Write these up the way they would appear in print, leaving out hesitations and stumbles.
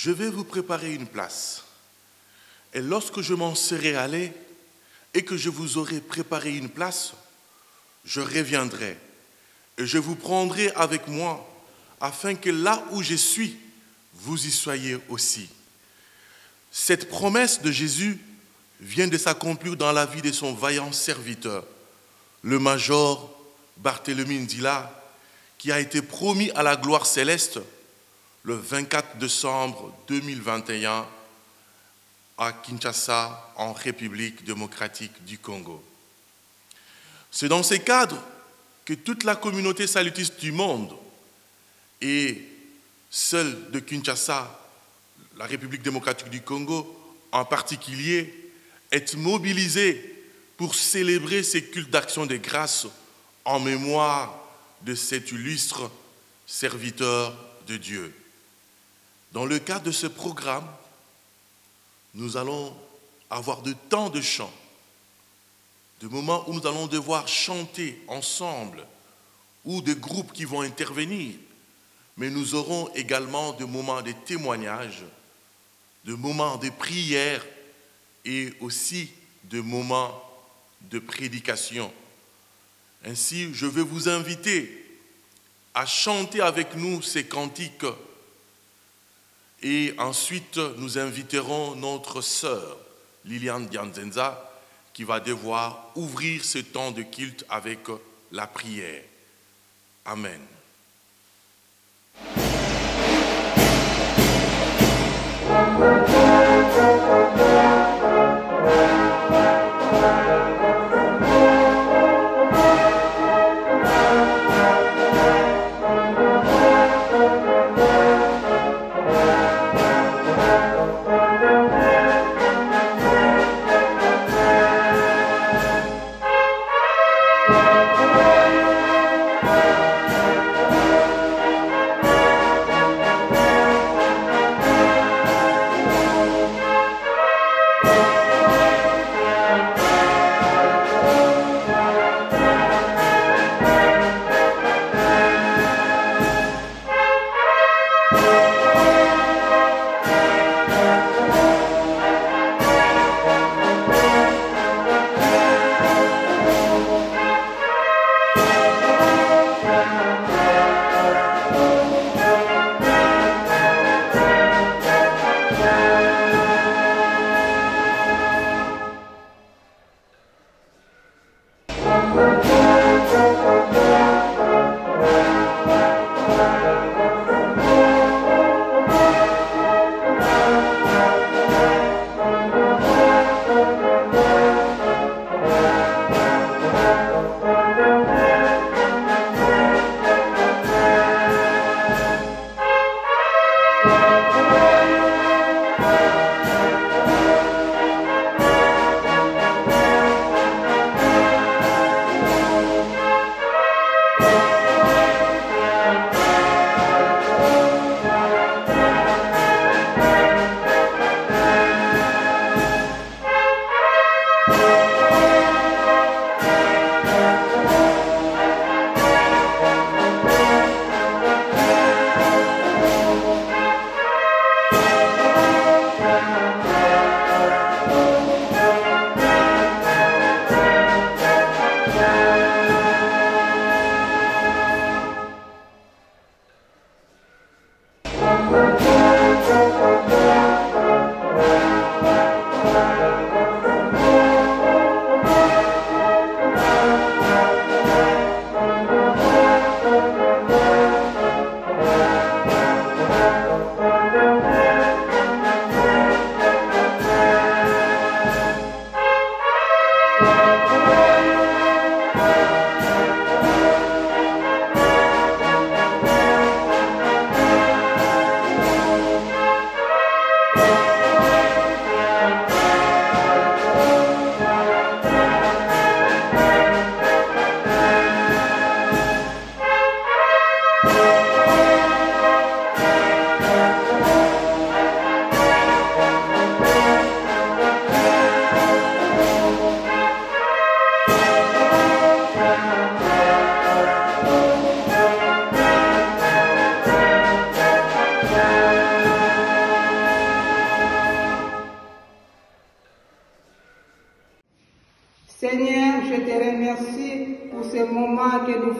je vais vous préparer une place. Et lorsque je m'en serai allé et que je vous aurai préparé une place, je reviendrai et je vous prendrai avec moi afin que là où je suis, vous y soyez aussi. Cette promesse de Jésus vient de s'accomplir dans la vie de son vaillant serviteur, le major Barthélemy Ndila, qui a été promis à la gloire céleste le 24 décembre 2021 à Kinshasa, en République démocratique du Congo. C'est dans ces cadres que toute la communauté salutiste du monde et celle de Kinshasa, la République démocratique du Congo en particulier, est mobilisée pour célébrer ces cultes d'action de grâce en mémoire de cet illustre serviteur de Dieu. Dans le cadre de ce programme, nous allons avoir de temps de chant, de moments où nous allons devoir chanter ensemble, ou des groupes qui vont intervenir, mais nous aurons également des moments de témoignage, des moments de prière et aussi des moments de prédication. Ainsi, je vais vous inviter à chanter avec nous ces cantiques et ensuite nous inviterons notre sœur Liliane Dianzenza qui va devoir ouvrir ce temps de culte avec la prière. Amen.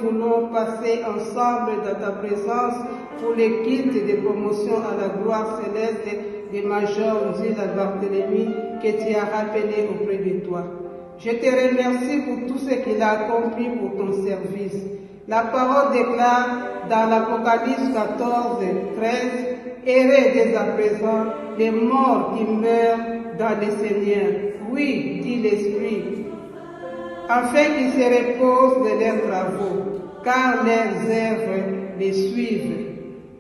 nous voulons passer ensemble dans ta présence pour les cultes de promotion à la gloire céleste des majors Nzila Barthélemy que tu as rappelé auprès de toi. Je te remercie pour tout ce qu'il a accompli pour ton service. La parole déclare dans l'Apocalypse 14, 13, « Heureux dès à présent les morts qui meurent dans le Seigneur. Oui, dit l'Esprit, afin qu'ils se reposent de leurs travaux, car leurs œuvres les suivent. »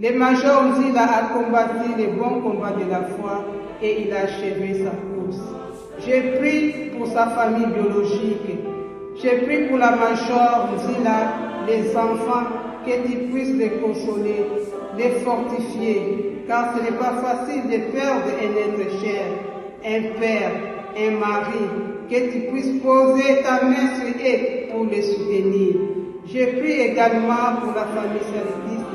Le major Nzila a combattu le bon combat de la foi et il a achevé sa course. Je prie pour sa famille biologique. Je prie pour la major Nzila, les enfants, que tu puisses les consoler, les fortifier, car ce n'est pas facile de perdre un être cher, un père, un mari, que tu puisses poser ta main sur eux pour les soutenir. Je prie également pour la famille salutiste,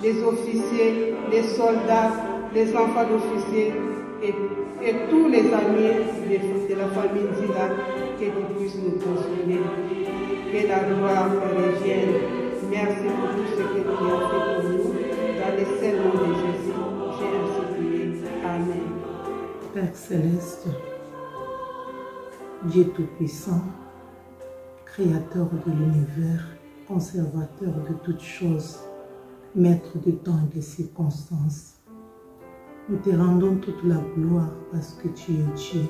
les officiers, les soldats, les enfants d'officiers et tous les amis de la famille Nzila, que tu puisses nous consoler. Que la gloire te revienne. Merci pour tout ce que tu as fait pour nous. Dans le seul nom de Jésus, j'ai ainsi prié. Amen. Père Céleste, Dieu Tout-Puissant, Créateur de l'univers, conservateur de toutes choses, Maître du temps et des circonstances, nous te rendons toute la gloire parce que tu es Dieu.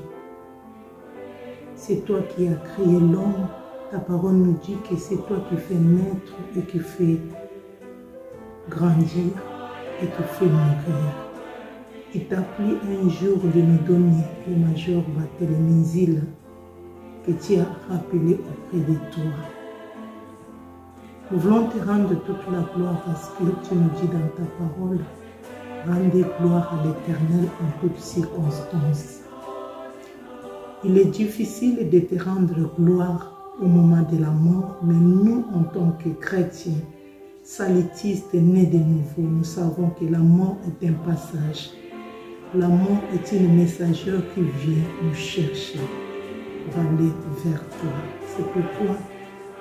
C'est toi qui as créé l'homme. Ta parole nous dit que c'est toi qui fais naître et qui fais grandir et qui fais mourir. Il t'a plu un jour de nous donner le major Barthélemy Nzila que tu as rappelé auprès de toi. Nous voulons te rendre toute la gloire parce que tu nous dis dans ta parole, rendez gloire à l'Éternel en toutes circonstances. Il est difficile de te rendre gloire au moment de la mort, mais nous, en tant que chrétiens, salutistes nés de nouveau, nous savons que la mort est un passage. La mort est une messagère qui vient nous chercher pour aller vers toi. C'est pourquoi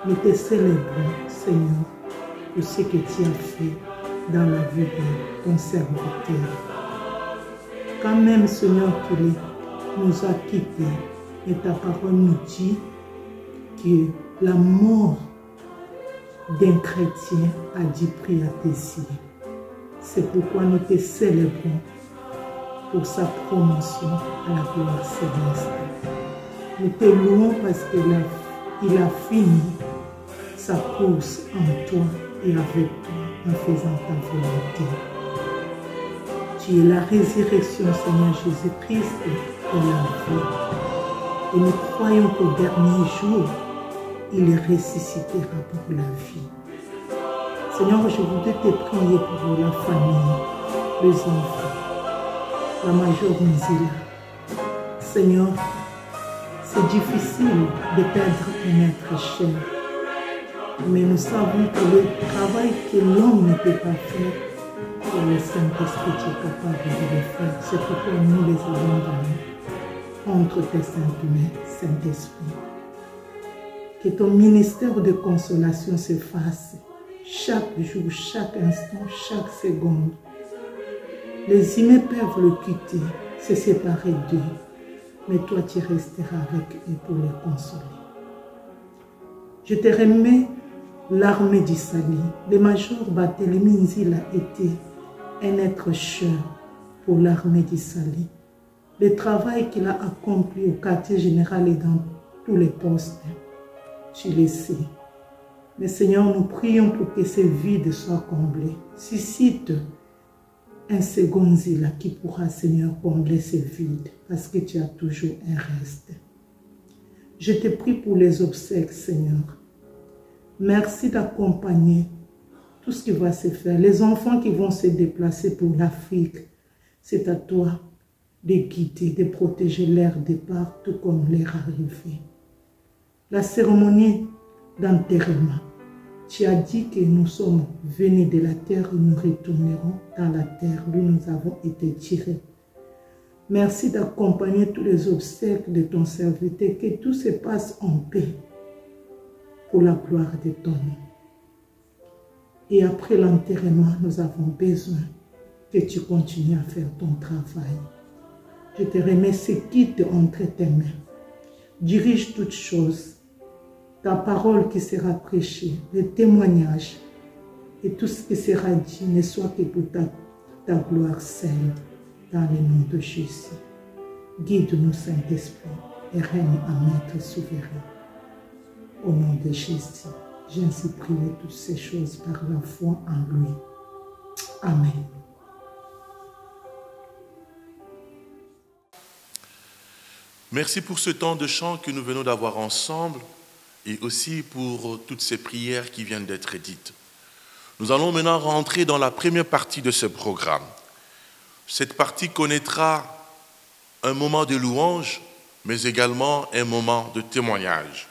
nous te célébrons, Seigneur, pour ce que tu as fait dans la vie de ton serviteur. Quand même, Seigneur, qu'il nous a quittés, et ta parole nous dit que la mort d'un chrétien a du prix à tes yeux. C'est pourquoi nous te célébrons pour sa promotion à la gloire céleste. Nous te louons parce qu'il a fini sa course en toi et avec toi en faisant ta volonté. Tu es la résurrection, Seigneur Jésus-Christ, et la vie. Et nous croyons qu'au dernier jour, il ressuscitera pour la vie. Seigneur, je voudrais te prier pour la famille, les enfants, la major Nzila. Seigneur, c'est difficile de perdre un être cher, mais nous savons que le travail que l'homme ne peut pas faire, que le Saint-Esprit est capable de le faire. C'est pourquoi nous les avons donnés entre tes saintes mains, Saint-Esprit. Que ton ministère de consolation se fasse chaque jour, chaque instant, chaque seconde. Les humains peuvent le quitter, se séparer d'eux, mais toi tu resteras avec eux pour les consoler. Je te remets l'armée du salut. Le major Barthélemy Nzila était un être cher pour l'armée du salut. Le travail qu'il a accompli au quartier général et dans tous les postes, tu le sais. Mais Seigneur, nous prions pour que ces vides soient comblés. Suscite un second Nzila qui pourra, Seigneur, combler ces vides, parce que tu as toujours un reste. Je te prie pour les obsèques, Seigneur. Merci d'accompagner tout ce qui va se faire. Les enfants qui vont se déplacer pour l'Afrique, c'est à toi de guider, de protéger leur départ, tout comme leur arrivée. La cérémonie d'enterrement, tu as dit que nous sommes venus de la terre et nous retournerons dans la terre d'où nous avons été tirés. Merci d'accompagner tous les obstacles de ton serviteur, que tout se passe en paix pour la gloire de ton nom. Et après l'enterrement, nous avons besoin que tu continues à faire ton travail. Je te remets ce guide entre tes mains. Dirige toutes choses. Ta parole qui sera prêchée, les témoignages et tout ce qui sera dit ne soit que pour ta gloire seule, dans le nom de Jésus. Guide-nous, Saint-Esprit, et règne en maître souverain. Au nom de Jésus, j'ai ainsi prié toutes ces choses par la foi en lui. Amen. Merci pour ce temps de chant que nous venons d'avoir ensemble et aussi pour toutes ces prières qui viennent d'être dites. Nous allons maintenant rentrer dans la première partie de ce programme. Cette partie connaîtra un moment de louange, mais également un moment de témoignage.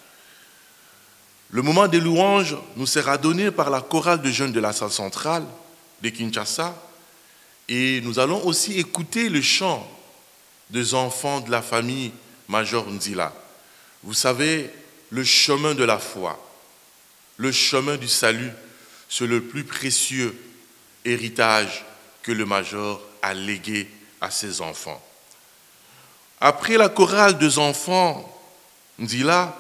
Le moment de louange nous sera donné par la chorale de jeunes de la salle centrale de Kinshasa et nous allons aussi écouter le chant des enfants de la famille Major Nzila. Vous savez, le chemin de la foi, le chemin du salut, c'est le plus précieux héritage que le Major a légué à ses enfants. Après la chorale des enfants Nzila,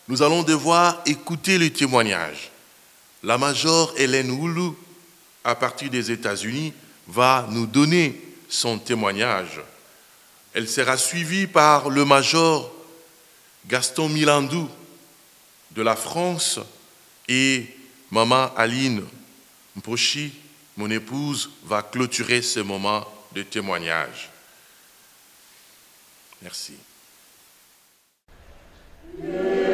nous allons devoir écouter le témoignage. La Major Hélène Oulu, à partir des États-Unis, va nous donner son témoignage. Elle sera suivie par le Major Gaston Milandou de la France et Maman Aline Mpochi, mon épouse, va clôturer ce moment de témoignage. Merci. Yeah.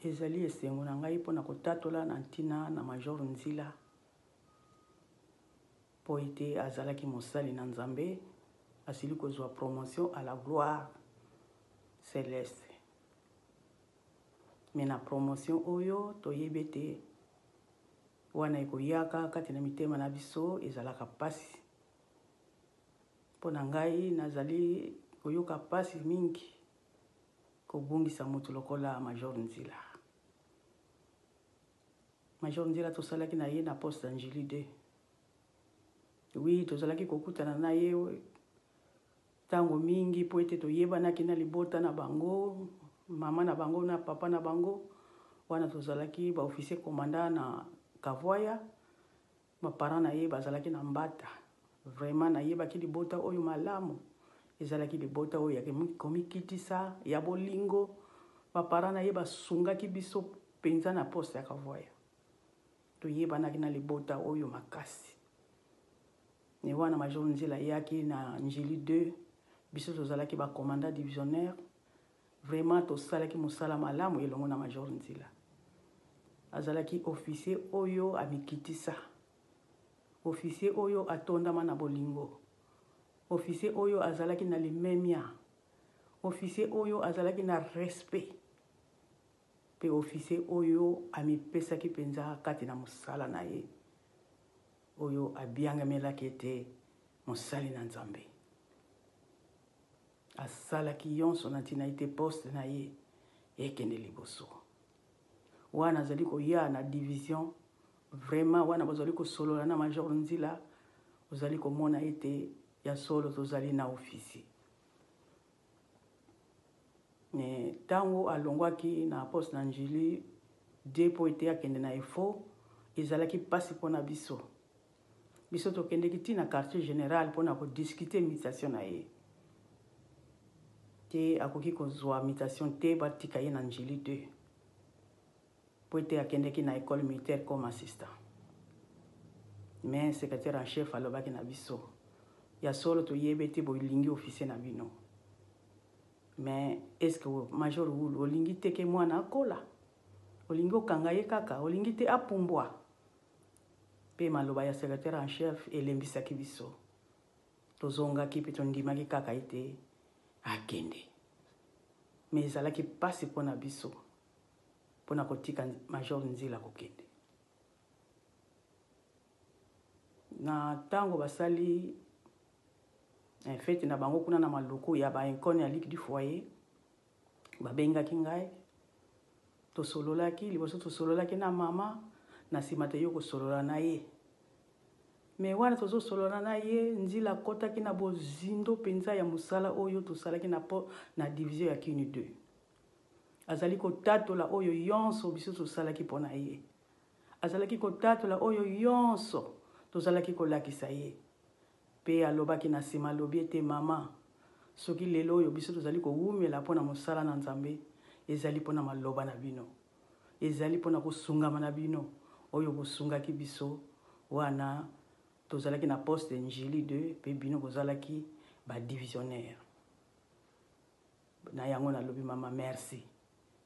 ezali esengo na ngai mpona kotatola na ntina na Major Nzila po ete azalaki mosali na Nzambe asili kozwa promotion à la gloire céleste. Mais na promotion oyo toyebi ete wana ekoyaka kati na mitema na biso ezalaka pasi. Mpona ngai nazali koyoka pasi mingi kobungisa moto lokola Major Nzila. Major Nzila tosalaki na ye na poste d'Angélie 2. Oui, tozalaki kokutana na ye tango mingi po ete toyebanaki na libota na bango, mama na bango na papa na bango. Wana tozalaki ba officier commandant na Kavoya, ma parents na ye bazalaki na Mbata. Vraiment na yebaki libota oyo malamu. Ezalaki libota oyo ya komikitisa ya bolingo. Ma parents na ye basungaki biso penza na poste ya Kavoya. Toyebanaki na libota oyo makasi. Ne wana Major Nzila yaki na Angélie 2, biso tozalaki ba commandant divisionnaire. Vraiment tosalaki musala malamu elongo na Major Nzila. Azalaki officier oyo amikitisa. Officier oyo atondama na bolingo. Officier oyo azalaki na limemia. Officier oyo azalaki na respect. Pe officier oyo amipesaki penza kati na musala na ye. Oyo abiangamelaki ete mosali na Nzambe. Asalaki yonso na ntina ete poste na ye ekende liboso. Wana azali koya na division. Vraiment wana bazali kosolola na Major Nzila. Ozali komona ete ya solo tozali na officier. Ne tango alongwaki na poste na Angélie 2 po ete akende na efo ezalaki pasi pona biso. Biso tokendeki ti na quartier général pona ko discuter mutation na ye. Te akoki kozwa mutation te batika ye na Angélie 2. Po ete akendeki na école militaire comme assistant. Mais secrétaire en chef alobaki na biso. Ya solo toyebe ete bolingi officier na bino. Mais est-ce que Major Wulu olingi te ke mwana akola? Olingi okanga ye kaka, olingi te apumbwa. Pe maloba ya secrétaire en chef elembisaki biso. Tozongaki pe tondimaki kaka ete akende. Mais ezalaki pasi pona biso. Pona kotika Major Nzila kokende. Na tango basali en fait na bango kuna na maloko ya ba incone ya ligue du foyer babengaki ngai tosololaki liboso tosololaki na mama na simate yo kosolola na ye. Mais wana tozo solola na ye Nzila kotaki na bozindo penza ya musala oyo tosalaki na division ya Kini 2. Azali kotatola oyo yonso biso tosalaki pona ye. Azalaki kotatola oyo yonso tozalaki kolakisa ye. Pe alobaki na sima lobi ete mama soki lelo oyo biso tozali kowumela pona musala na Nzambe ezali pona maloba na bino. Ezali pona kosungama na bino oyo bosungaki biso wana tozalaki na poste Angélie 2 pe bino bozalaki ba divisionnaire. Na yango na lobi mama merci.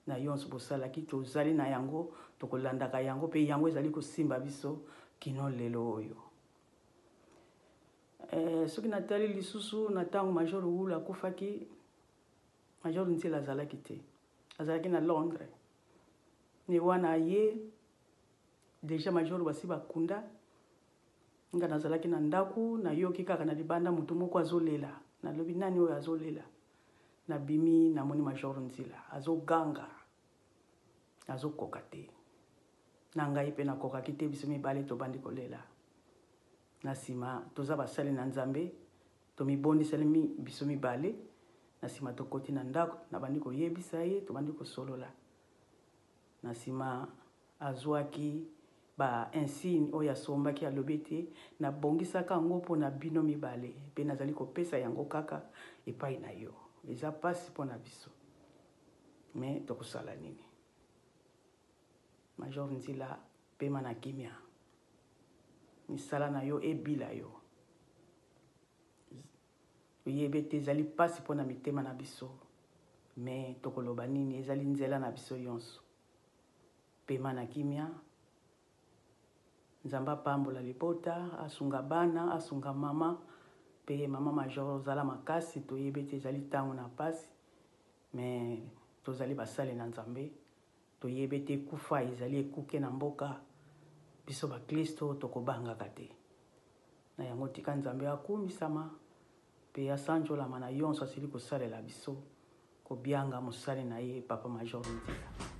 Na yonso bosalaki tozali na yango tokolandaka yango pe yango ezali kosimba biso kino lelo oyo. Soki natali lisusu na tango Major Wulu akufaki Major Nzila azalaki te. Azalaki na Londres. Ni wana ye deja Major basi bakunda. Nga nazalaki na ndaku na yoki kaka na libanda mutu moko azolela. Na lobi nani oyo azolela. Na bimi na moni Major Nzila azoganga. Azokoka te. Na ngai pe na kokaki te biso mibale tobandi kolela. Na sima toza basali na Nzambe tomibondiseli biso mibale na sima tokoti na ndako na bandi koyebisa ye tobandi kosolola. Na sima azwaki ba insigne oyo asombaki alobi ete na bongisaka yango mpona bino mibale pe nazali kopesa yango kaka epai na yo. Eza pasi mpona biso. Mais tokosala nini? Major Nzila pema na kimia. Misala na yo ebila yo. Oyebe te ezali pasi pona mitema na biso. Mais tokoloba nini ezali nzela na biso yonso. pema na kimia. Nzambe apambola libota, asunga bana, asunga mama, pe mama major ozala makasi, toyebe te ezali ntango na pasi, mais tozali basale na Nzambe, toyebe te kufa ezali ekuke na mboka, biso ba Kristo tokobangaka te. Na yango tika Nzambe akumisama, pe asanjolama na yonso asili kosalela biso, kobianga mosale na ye papa major Nzila.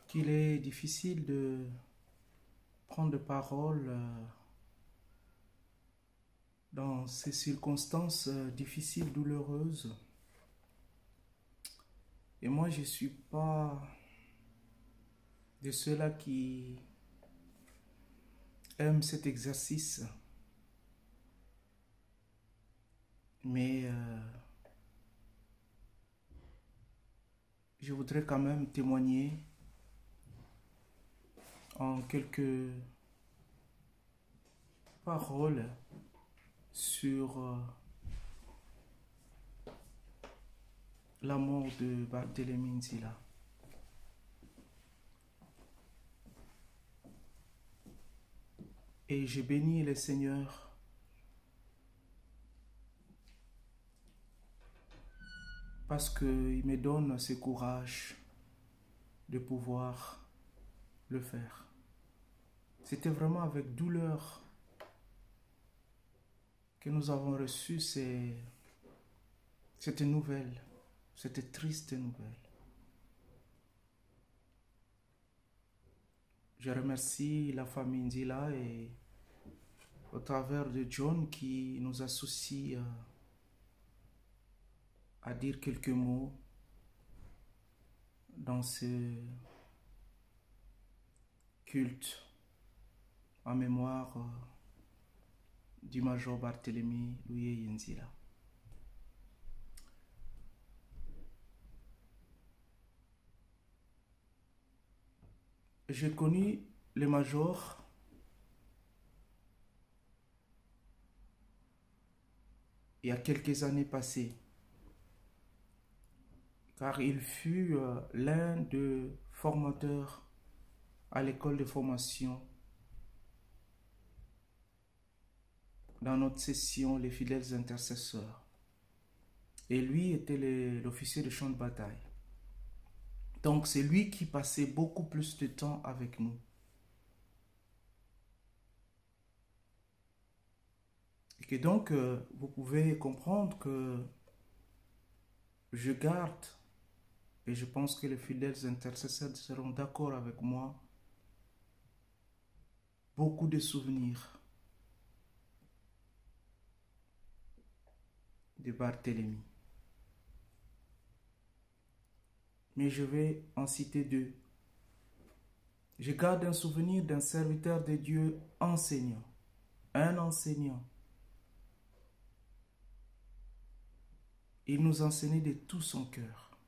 Qu'il est difficile de prendre parole dans ces circonstances difficiles, douloureuses. Et moi, je ne suis pas de ceux-là qui aiment cet exercice. Mais je voudrais quand même témoigner en quelques paroles sur la mort de Barthélémy Nzila. Et je bénis le Seigneur parce qu'il me donne ce courage de pouvoir le faire. C'était vraiment avec douleur que nous avons reçu cette nouvelle, cette triste nouvelle. je remercie la famille Ndila et au travers de John qui nous associe à dire quelques mots dans ce culte en mémoire du Major Barthélemy Louye Ndila. J'ai connu le Major il y a quelques années passées, car il fut l'un des formateurs à l'école de formation dans notre session Les Fidèles Intercesseurs. Et lui était l'officier de champ de bataille. Donc c'est lui qui passait beaucoup plus de temps avec nous. Et donc vous pouvez comprendre que je garde, et je pense que les fidèles intercesseurs seront d'accord avec moi, beaucoup de souvenirs de Barthélemy. Mais je vais en citer deux. Je garde un souvenir d'un serviteur de Dieu enseignant. Un enseignant. Il nous enseignait de tout son cœur.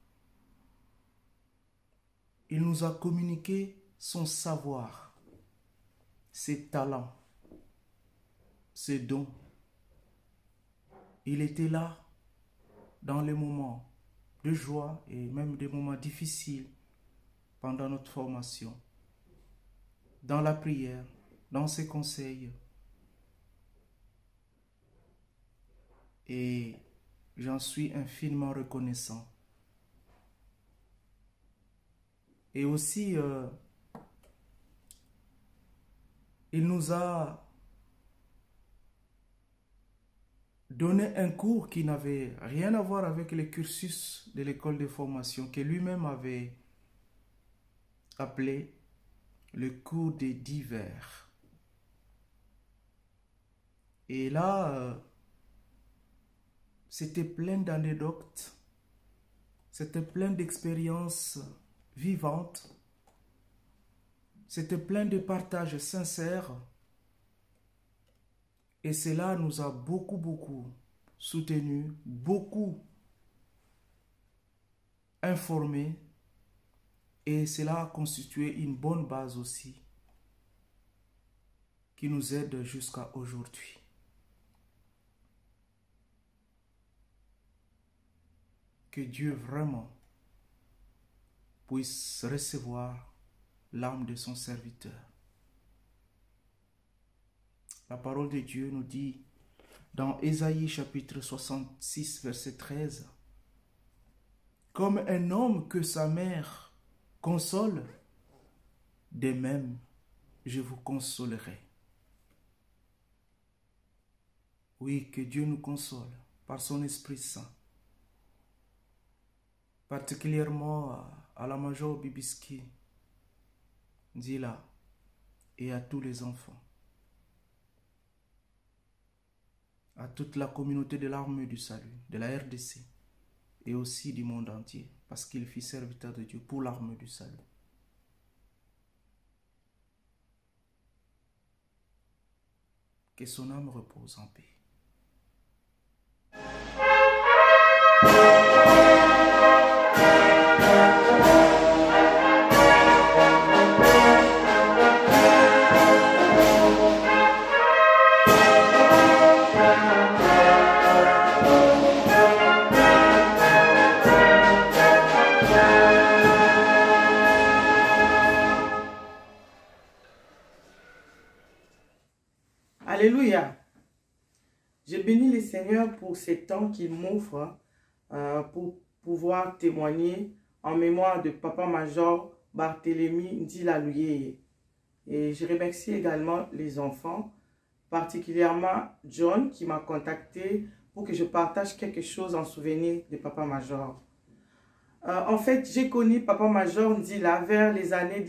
Il nous a communiqué son savoir, ses talents, ses dons. Il était là dans les moments de joie et même des moments difficiles pendant notre formation, dans la prière, dans ses conseils. Et j'en suis infiniment reconnaissant. Et aussi, il nous a donné un cours qui n'avait rien à voir avec le cursus de l'école de formation, que lui-même avait appelé le cours des divers. Et là, c'était plein d'anecdotes, c'était plein d'expériences vivantes, c'était plein de partages sincères. Et cela nous a beaucoup soutenus, beaucoup informés. Et cela a constitué une bonne base aussi qui nous aide jusqu'à aujourd'hui. Que Dieu vraiment puisse recevoir l'âme de son serviteur. La parole de Dieu nous dit dans Ésaïe chapitre 66 verset 13, « Comme un homme que sa mère console, de même je vous consolerai. » Oui, que Dieu nous console par son Esprit Saint, particulièrement à la Major Bibiski Ndila et à tous les enfants, à toute la communauté de l'armée du salut, de la RDC et aussi du monde entier, parce qu'il fit serviteur de Dieu pour l'armée du salut. Que son âme repose en paix. Alléluia. Je bénis le Seigneur pour ces temps qu'il m'offre pour pouvoir témoigner en mémoire de Papa Major Barthélemy Ndila Louye. Et je remercie également les enfants, particulièrement John qui m'a contacté pour que je partage quelque chose en souvenir de Papa Major. En fait, j'ai connu Papa Major Ndila vers les années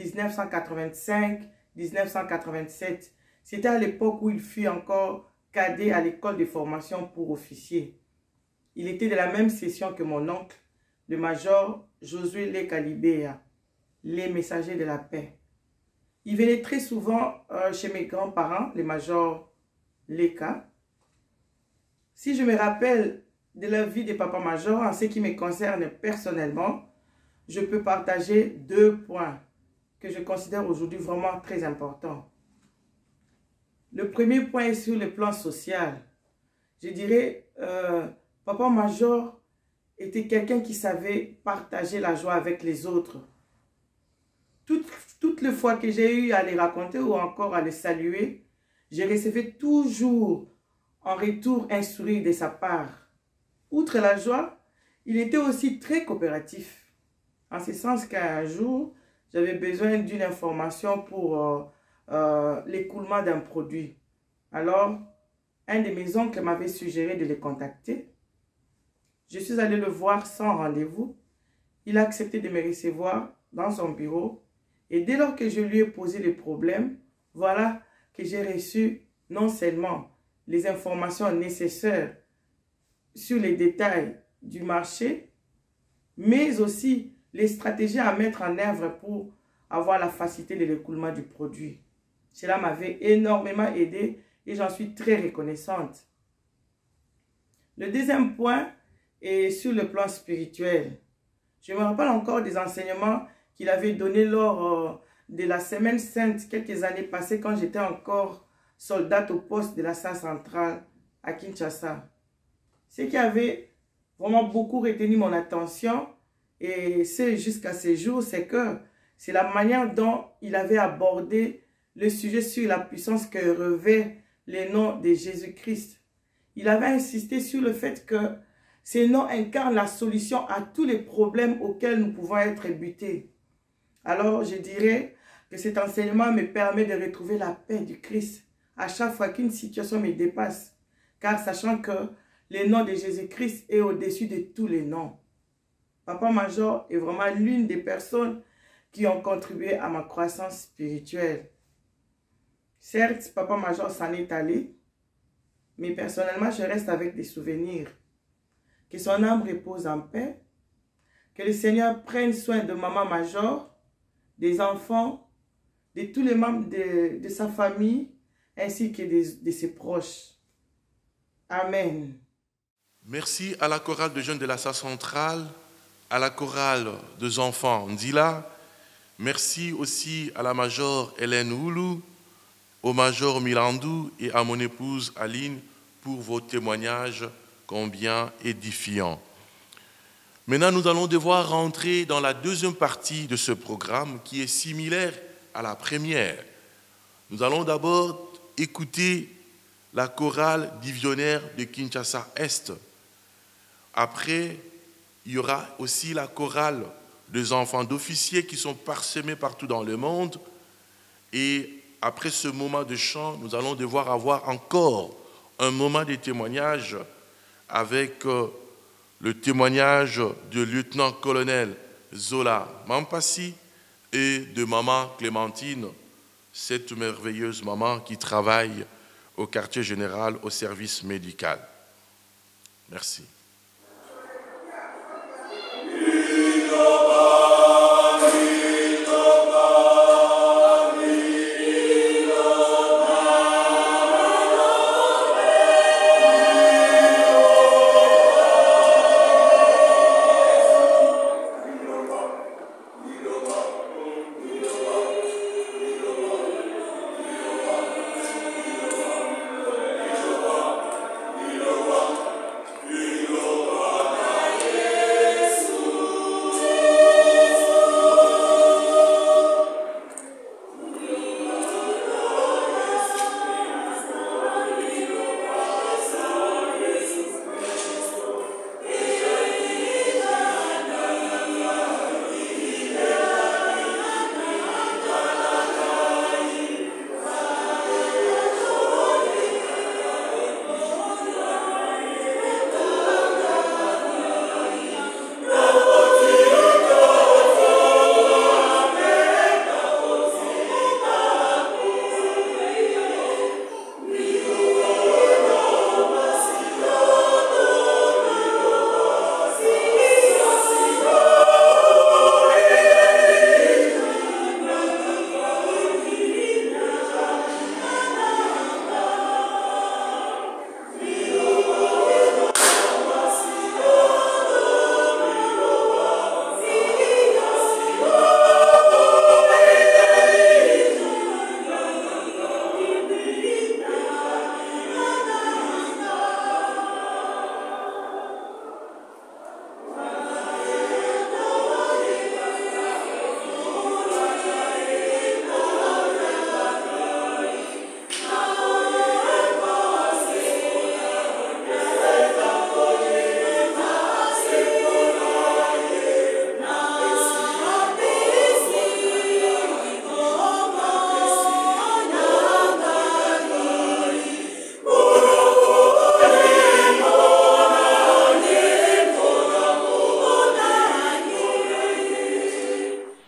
1987. C'était à l'époque où il fut encore cadet à l'école de formation pour officiers. Il était de la même session que mon oncle, le major Josué Lekalibea, les messagers de la paix. Il venait très souvent chez mes grands-parents, les majors Leka. Si je me rappelle de la vie des papas-majors en ce qui me concerne personnellement, je peux partager 2 points que je considère aujourd'hui vraiment très importants. Le premier point est sur le plan social. Je dirais, papa-major était quelqu'un qui savait partager la joie avec les autres. Toutes les fois que j'ai eu à les raconter ou encore à les saluer, j'ai recevais toujours en retour un sourire de sa part. Outre la joie, il était aussi très coopératif. En ce sens qu'un jour, j'avais besoin d'une information pour l'écoulement d'un produit. Alors, un de mes oncles m'avait suggéré de le contacter. Je suis allé le voir sans rendez-vous. Il a accepté de me recevoir dans son bureau. Et dès lors que je lui ai posé le problème, voilà que j'ai reçu non seulement les informations nécessaires sur les détails du marché, mais aussi les stratégies à mettre en œuvre pour avoir la facilité de l'écoulement du produit. Cela m'avait énormément aidé et j'en suis très reconnaissante. Le deuxième point est sur le plan spirituel. Je me rappelle encore des enseignements qu'il avait donnés lors de la Semaine Sainte quelques années passées quand j'étais encore soldate au poste de la SAR centrale à Kinshasa. Ce qui avait vraiment beaucoup retenu mon attention, et c'est jusqu'à ce jour, c'est que c'est la manière dont il avait abordé le sujet sur la puissance que revêt le nom de Jésus-Christ. Il avait insisté sur le fait que ces noms incarnent la solution à tous les problèmes auxquels nous pouvons être butés. Alors, je dirais que cet enseignement me permet de retrouver la paix du Christ à chaque fois qu'une situation me dépasse, car sachant que le nom de Jésus-Christ est au-dessus de tous les noms. Papa-major est vraiment l'une des personnes qui ont contribué à ma croissance spirituelle. Certes, papa-major s'en est allé, mais personnellement, je reste avec des souvenirs. Que son âme repose en paix, que le Seigneur prenne soin de maman-major, des enfants, de tous les membres de sa famille, ainsi que de ses proches. Amen. Merci à la chorale de jeunes de la SAR centrale, à la chorale des enfants Ndila. Merci aussi à la major Hélène Oulou, au major Milandou et à mon épouse Aline pour vos témoignages combien édifiants. Maintenant, nous allons devoir rentrer dans la deuxième partie de ce programme qui est similaire à la première. Nous allons d'abord écouter la chorale divisionnaire de Kinshasa-Est. Après, il y aura aussi la chorale des enfants d'officiers qui sont parsemés partout dans le monde. Et après ce moment de chant, nous allons devoir avoir encore un moment de témoignage avec le témoignage du lieutenant-colonel Zola Mampassi et de maman Clémentine, cette merveilleuse maman qui travaille au quartier général au service médical. Merci. Ilo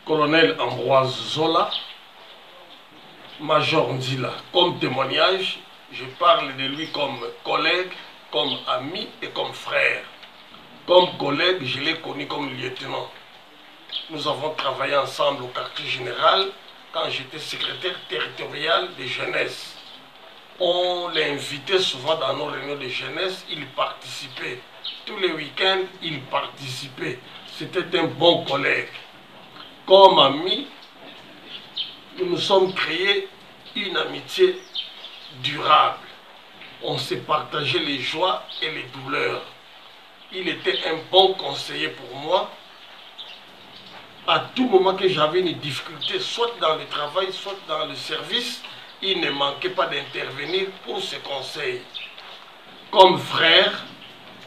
colonel Ambroise Zola, Major Nzila. Comme témoignage, je parle de lui comme collègue, comme ami et comme frère. Comme collègue, je l'ai connu comme lieutenant. Nous avons travaillé ensemble au quartier général quand j'étais secrétaire territorial de jeunesse. On l'invitait souvent dans nos réunions de jeunesse, il participait. Tous les week-ends, il participait. C'était un bon collègue. Comme ami, nous nous sommes créés une amitié durable. On s'est partagé les joies et les douleurs. Il était un bon conseiller pour moi. À tout moment que j'avais une difficulté, soit dans le travail, soit dans le service, il ne manquait pas d'intervenir pour ses conseils. Comme frère,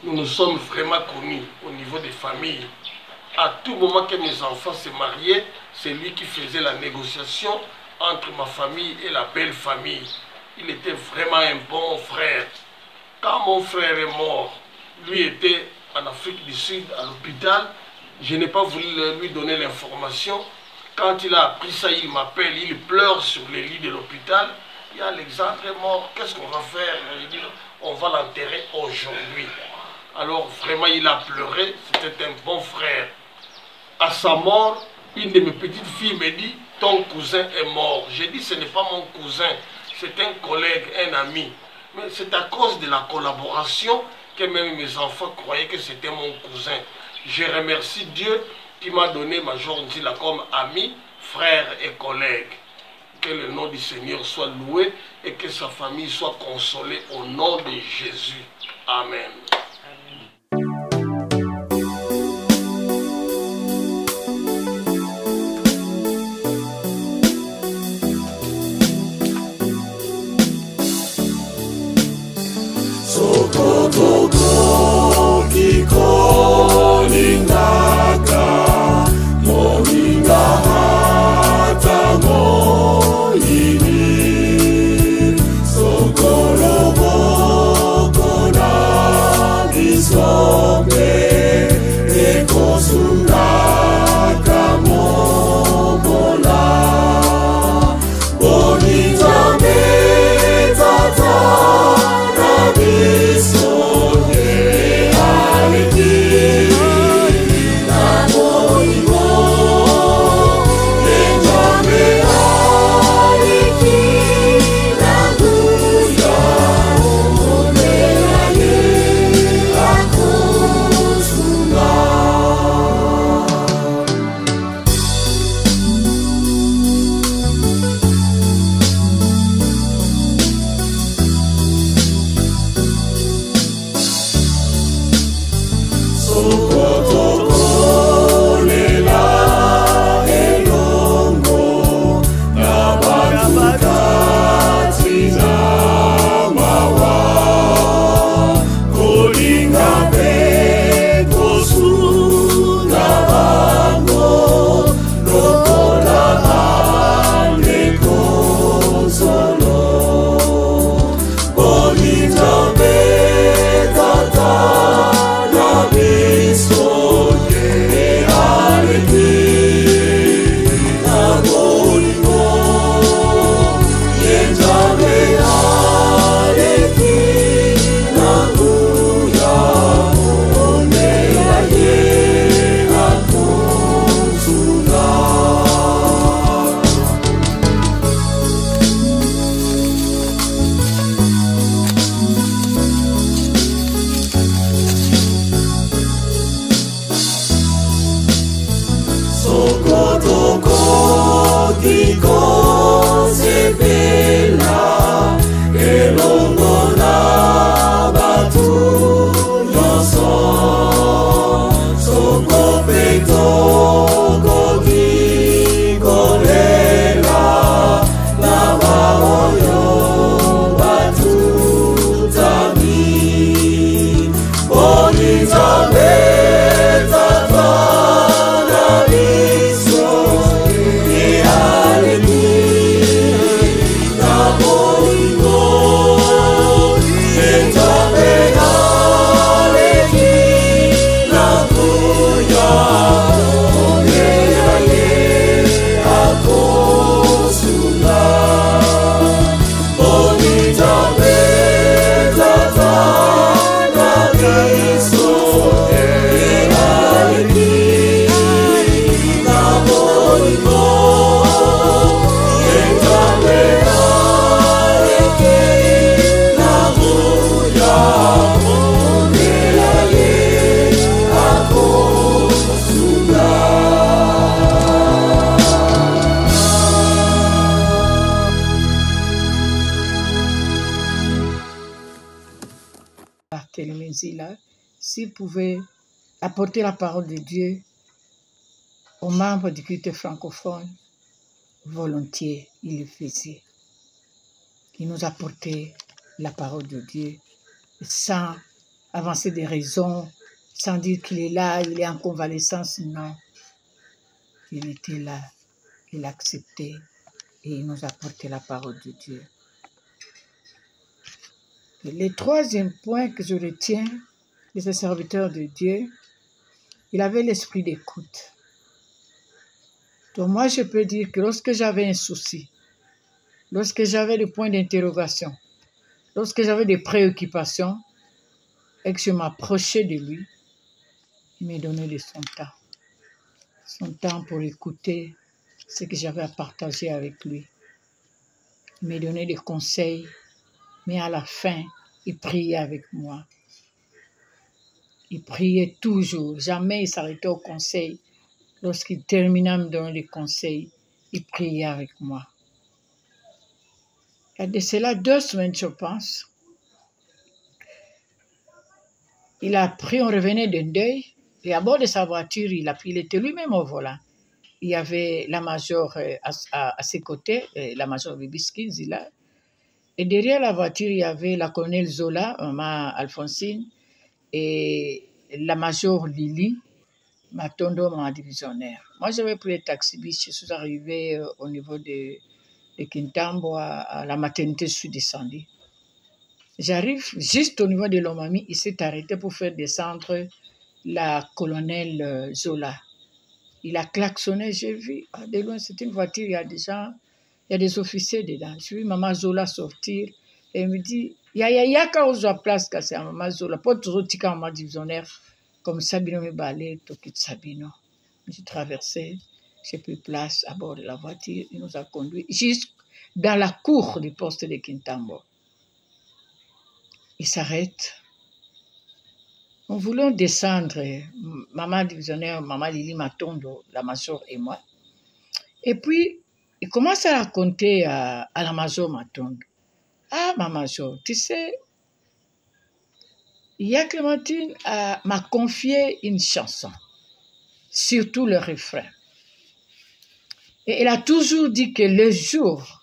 nous nous sommes vraiment connus au niveau des familles. À tout moment que mes enfants se mariaient, c'est lui qui faisait la négociation entre ma famille et la belle famille. Il était vraiment un bon frère. Quand mon frère est mort, lui était en Afrique du Sud, à l'hôpital, je n'ai pas voulu lui donner l'information. Quand il a appris ça, il m'appelle, il pleure sur les lits de l'hôpital. Il y a Alexandre est mort, qu'est-ce qu'on va faire? Je dis, on va l'enterrer aujourd'hui. Alors vraiment, il a pleuré, c'était un bon frère. À sa mort, une de mes petites filles me dit, ton cousin est mort. J'ai dit, ce n'est pas mon cousin, c'est un collègue, un ami. Mais c'est à cause de la collaboration que même mes enfants croyaient que c'était mon cousin. Je remercie Dieu qui m'a donné Major Nzila comme ami, frère et collègue. Que le nom du Seigneur soit loué et que sa famille soit consolée au nom de Jésus. Amen. Sokolo boko na Zila, s'il pouvait apporter la parole de Dieu aux membres du culte francophone, volontiers, il le faisait. Il nous apportait la parole de Dieu sans avancer des raisons, sans dire qu'il est là, il est en convalescence, non. Il était là, il acceptait et il nous apportait la parole de Dieu. Et le troisième point que je retiens de ce serviteur de Dieu, il avait l'esprit d'écoute. Donc moi, je peux dire que lorsque j'avais un souci, lorsque j'avais des points d'interrogation, lorsque j'avais des préoccupations et que je m'approchais de lui, il me donnait de son temps pour écouter ce que j'avais à partager avec lui. Il me donnait des conseils, mais à la fin, il priait avec moi. Il priait toujours, jamais il s'arrêtait au conseil. Lorsqu'il terminait de me donner des conseils, il priait avec moi. Il y a de cela 2 semaines, je pense. Il a pris, on revenait d'un deuil, et à bord de sa voiture, il était lui-même au volant. Il y avait la major à ses côtés, la major Bibiski, Zila. Et derrière la voiture, il y avait la colonelle Zola, maman Alphonsine, et la major Lili, Matondo, ma divisionnaire. Moi, j'avais pris le taxi-bus, je suis arrivée au niveau de Kintambo, à la maternité, je suis descendue. J'arrive juste au niveau de Lomami, il s'est arrêté pour faire descendre la colonelle Zola. Il a klaxonné, j'ai vu, de loin, c'est une voiture, il y a des gens, il y a des officiers dedans. J'ai vu maman Zola sortir et elle me dit, il y a qu'à oser place, c'est à maman Zola, pas toujours tika maman divisionnaire, comme Sabino me balait, Tokit Sabino. J'ai traversé, j'ai pris place à bord de la voiture, il nous a conduits jusque dans la cour du poste de Kintambo. Il s'arrête. Nous voulons descendre, maman divisionnaire, maman Lili Matondo, la major et moi. Et puis, il commence à raconter à la major Matondo. Ah, ma major, tu sais, Clémentine m'a confié une chanson, surtout le refrain. Et elle a toujours dit que le jour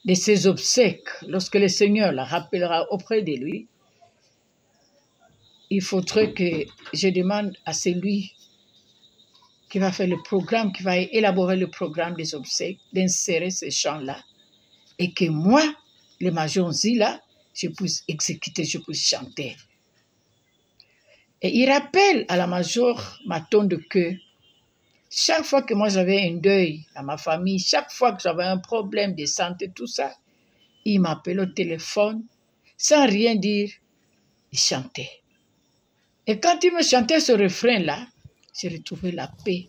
de ses obsèques, lorsque le Seigneur la rappellera auprès de lui, il faudrait que je demande à celui qui va faire le programme, qui va élaborer le programme des obsèques, d'insérer ces chants-là. Et que moi, le major Zila, je puisse exécuter, je puisse chanter. Et il rappelle à la major Matondo que chaque fois que moi j'avais un deuil à ma famille, chaque fois que j'avais un problème de santé, tout ça, il m'appelait au téléphone, sans rien dire, il chantait. Et quand il me chantait ce refrain-là, j'ai retrouvé la paix.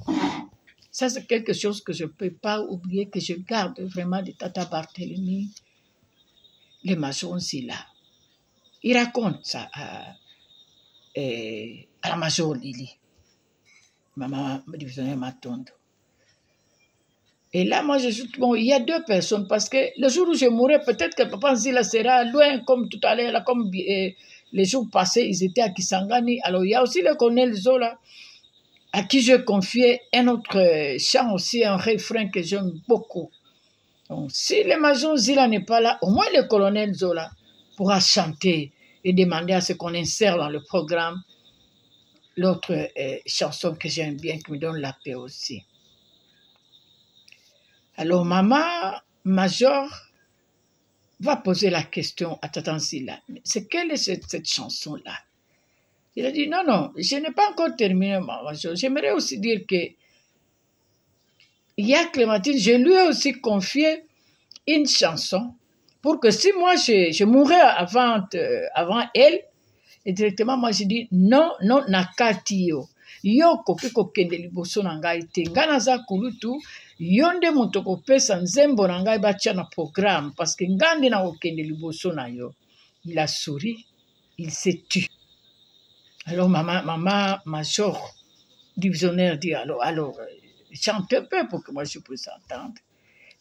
Ça, c'est quelque chose que je ne peux pas oublier, que je garde vraiment de Tata Barthélemy, le major Zila. Il raconte ça à la major Lili, maman divisionnaire Matondo. Et là, moi, je suis... Bon, il y a 2 personnes, parce que le jour où je mourrai, peut-être que papa Zila sera loin, comme tout à l'heure, comme les jours passés, ils étaient à Kisangani. Alors, il y a aussi le colonel Zola, à qui je confiais un autre chant aussi, un refrain que j'aime beaucoup. Donc, si le major Zila n'est pas là, au moins le colonel Zola pourra chanter et demander à ce qu'on insère dans le programme l'autre chanson que j'aime bien, qui me donne la paix aussi. Alors, maman major va poser la question à Tata Zila. C'est quelle est cette chanson-là? Il a dit, non, je n'ai pas encore terminé, maman major. J'aimerais aussi dire que Clémentine, je lui ai aussi confié une chanson pour que si moi je mourrais avant elle, et directement moi je dis non, nakati yo. Yo koki kokende liboso na ngai te. Nga naza kulutu, yo nde moto kopesa nzembo na ngai batia na programme, parce que nga nde na kokende liboso na yo. Il a souri, il s'est tu. Alors maman major divisionnaire dit alors chante un peu pour que moi je puisse entendre.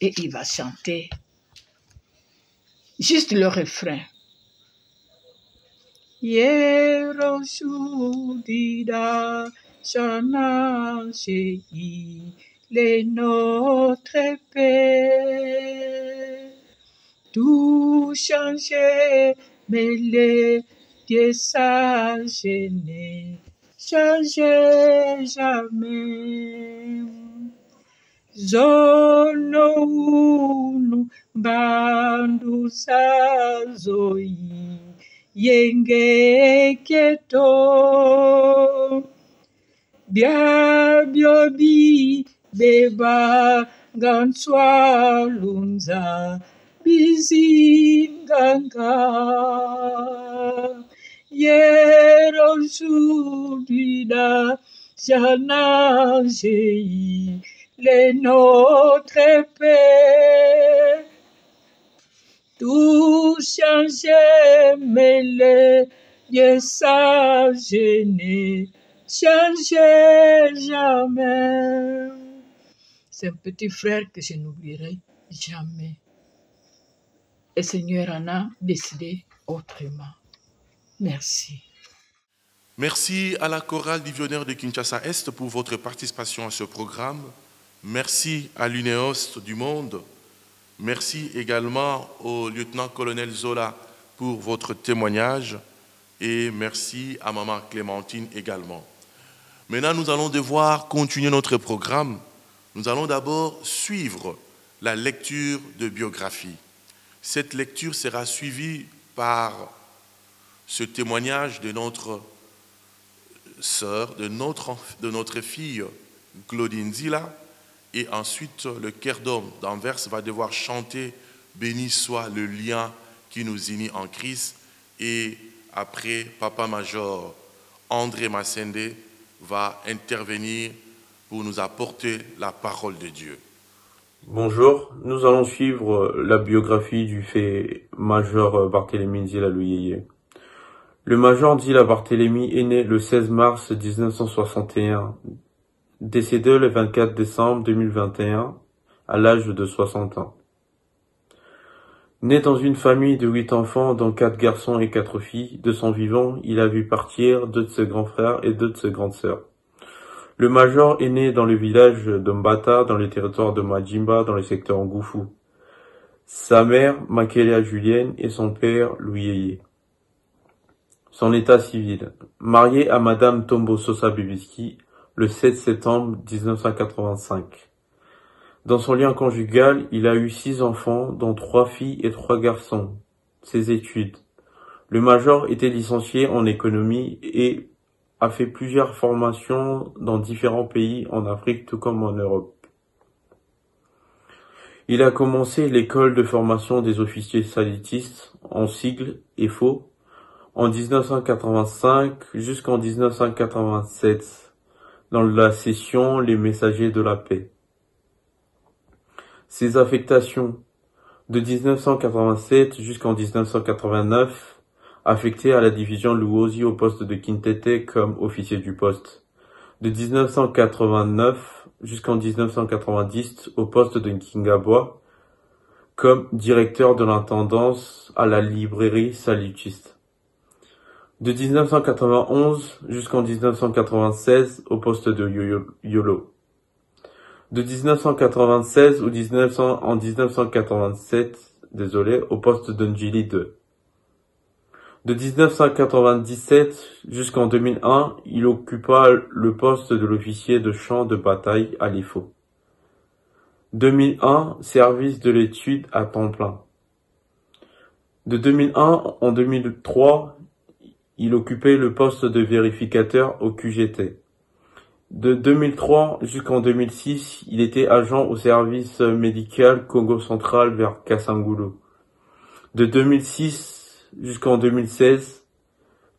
Et il va chanter juste le refrain. Yeroshudida Shana Shei, les notre paix. Tout changer, mais les dieux sages ne changer jamais. Zono unu bandu sazoi yenge keto biabiobi beba ganswa lunza bizinganga Yeroshudida Janajei les notre paix. Tout changer, mais les dieux sages ne changer jamais. C'est un petit frère que je n'oublierai jamais. Et Seigneur en a décidé autrement. Merci. Merci à la chorale divisionnaire de Kinshasa Est pour votre participation à ce programme. Merci à l'UNEOST du Monde. Merci également au lieutenant-colonel Zola pour votre témoignage. Et merci à Maman Clémentine également. Maintenant, nous allons devoir continuer notre programme. Nous allons d'abord suivre la lecture de biographie. Cette lecture sera suivie par ce témoignage de notre sœur, de notre fille Claudine Zila, et ensuite le chœur d'homme d'Anvers va devoir chanter « Béni soit le lien qui nous unit en Christ » et après Papa-Major André Massende va intervenir pour nous apporter la parole de Dieu. Bonjour, nous allons suivre la biographie du fait Major Barthélemy Nzila Luyeye. Le Major Nzila Barthélemy est né le 16 mars 1961, décédé le 24 décembre 2021, à l'âge de 60 ans. Né dans une famille de 8 enfants, dont 4 garçons et 4 filles, de son vivant, il a vu partir 2 de ses grands frères et 2 de ses grandes sœurs. Le Major est né dans le village de Mbata, dans le territoire de Majimba, dans le secteur Ngoufu. Sa mère, Makelea Julienne, et son père, Luyeye. Son état civil. Marié à Madame Tombo Sosa Bibiski, le 7 septembre 1985. Dans son lien conjugal, il a eu 6 enfants, dont 3 filles et 3 garçons. Ses études. Le Major était licencié en économie et a fait plusieurs formations dans différents pays en Afrique tout comme en Europe. Il a commencé l'école de formation des officiers salitistes, en sigle EFO, en 1985 jusqu'en 1987, dans la session Les Messagers de la Paix. Ses affectations, de 1987 jusqu'en 1989, affecté à la division Luozi au poste de Kintete comme officier du poste. De 1989 jusqu'en 1990 au poste de Nkingabwa comme directeur de l'intendance à la librairie salutiste. De 1991 jusqu'en 1996 au poste de Yolo. De 1996 en 1987, au poste de Njili 2. De 1997 jusqu'en 2001, il occupa le poste de l'officier de champ de bataille à l'IFO. 2001, service de l'étude à temps plein. De 2001 en 2003, il occupait le poste de vérificateur au QGT. De 2003 jusqu'en 2006, il était agent au service médical Congo central vers Kasangulu. De 2006 jusqu'en 2016,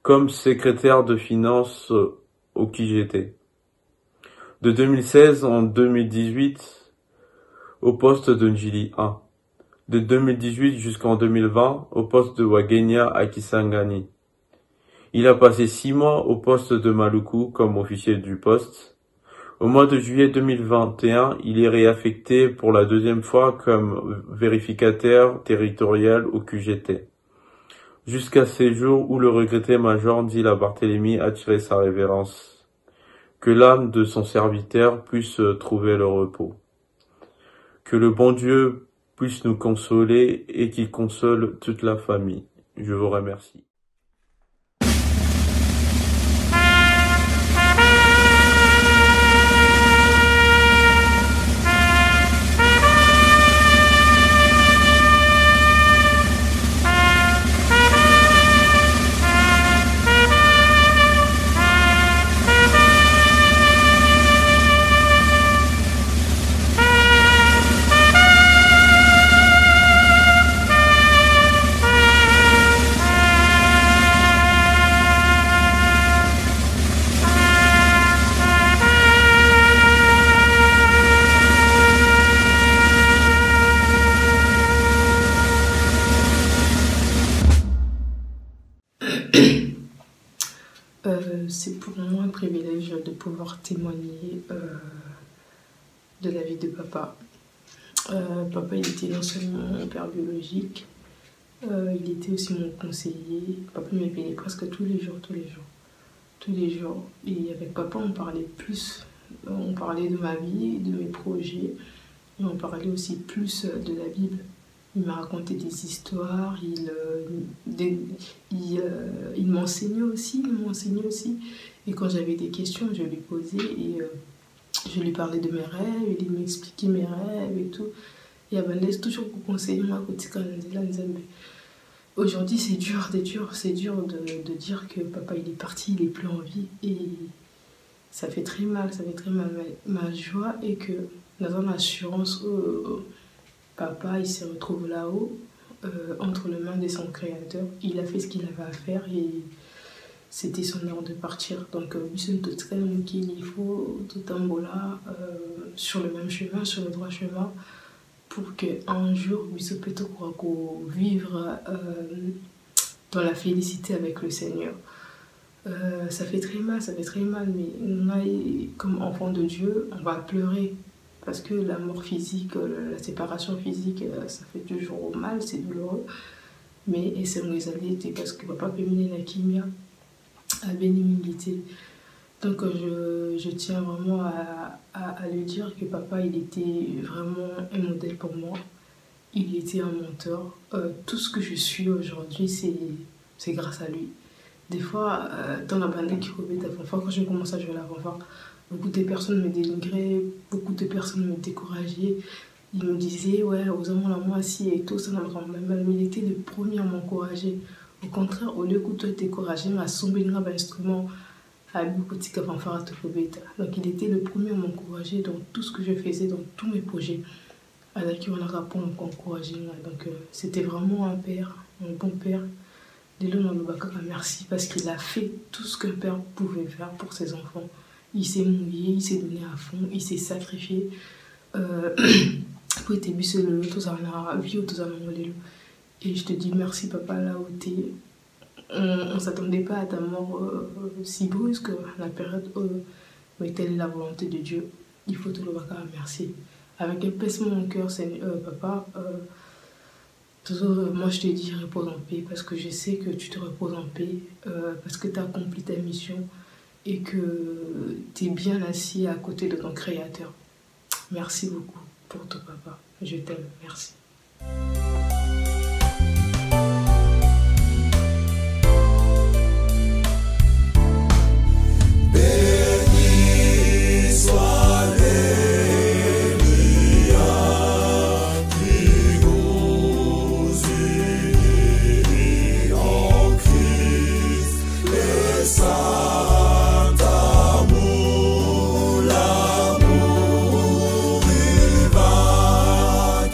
comme secrétaire de finances au QGT. De 2016 en 2018, au poste de Njili 1. De 2018 jusqu'en 2020, au poste de Wagenya à Kisangani. Il a passé 6 mois au poste de Maluku comme officier du poste. Au mois de juillet 2021, il est réaffecté pour la 2e fois comme vérificateur territorial au QGT. jusqu'à ces jours où le regretté major dit la Barthélemy attirait sa révérence. Que l'âme de son serviteur puisse trouver le repos. Que le bon Dieu puisse nous consoler et qu'il console toute la famille. Je vous remercie. C'est pour moi un privilège de pouvoir témoigner de la vie de papa. Papa, il était non seulement mon père biologique, il était aussi mon conseiller. Papa m'appelait presque tous les jours. Et avec papa, on parlait plus. On parlait de ma vie, de mes projets, et on parlait aussi plus de la Bible. Il m'a raconté des histoires, il m'enseignait aussi, Et quand j'avais des questions, je lui posais et je lui parlais de mes rêves, il m'expliquait mes rêves et tout. Et il laisse toujours pour conseiller moi côté. Aujourd'hui, c'est dur de dire que papa il est parti, il est plus en vie. Et ça fait très mal. Ma joie est que dans une assurance, papa, il se retrouve là-haut, entre les mains de son créateur. Il a fait ce qu'il avait à faire et c'était son heure de partir. Donc, il faut tout un là sur le même chemin, sur le droit chemin, pour qu'un jour, il peut vivre dans la félicité avec le Seigneur. Ça fait très mal, mais on a, comme enfant de Dieu, on va pleurer. Parce que la mort physique, la séparation physique, ça fait toujours mal, c'est douloureux. Mais c'est une réalité parce que papa peut mener la chimia à bénignité. Donc je tiens vraiment à lui dire que papa, il était vraiment un modèle pour moi. Il était un mentor. Tout ce que je suis aujourd'hui, c'est grâce à lui. Des fois, dans la bande qui revêt la fanfare, quand je commence à jouer la fanfare, beaucoup de personnes me dénigraient, beaucoup de personnes me décourageaient. Ils me disaient, ouais, aux hommes, moi aussi, et tout, ça n'a pas mal. Mais il était le premier à m'encourager. Au contraire, au lieu que toi décourager, m'a sombé un instrument à beaucoup de fanfare. Donc il était le premier à m'encourager dans tout ce que je faisais, dans tous mes projets. Avec qui on a rapport à m'encourager. Donc c'était vraiment un père, un bon père. Merci parce qu'il a fait tout ce qu'un père pouvait faire pour ses enfants. Il s'est mouillé, il s'est donné à fond, il s'est sacrifié. Pour être le et je te dis merci papa là où t'es. On ne s'attendait pas à ta mort si brusque, la période mais telle est la volonté de Dieu. Il faut te le merci. Avec un pincement au cœur, papa, toujours, moi je te dis repose en paix parce que je sais que tu te reposes en paix, parce que tu as accompli ta mission et que tu es bien assis à côté de ton créateur. Merci beaucoup pour ton papa. Je t'aime. Merci. L'amour, il va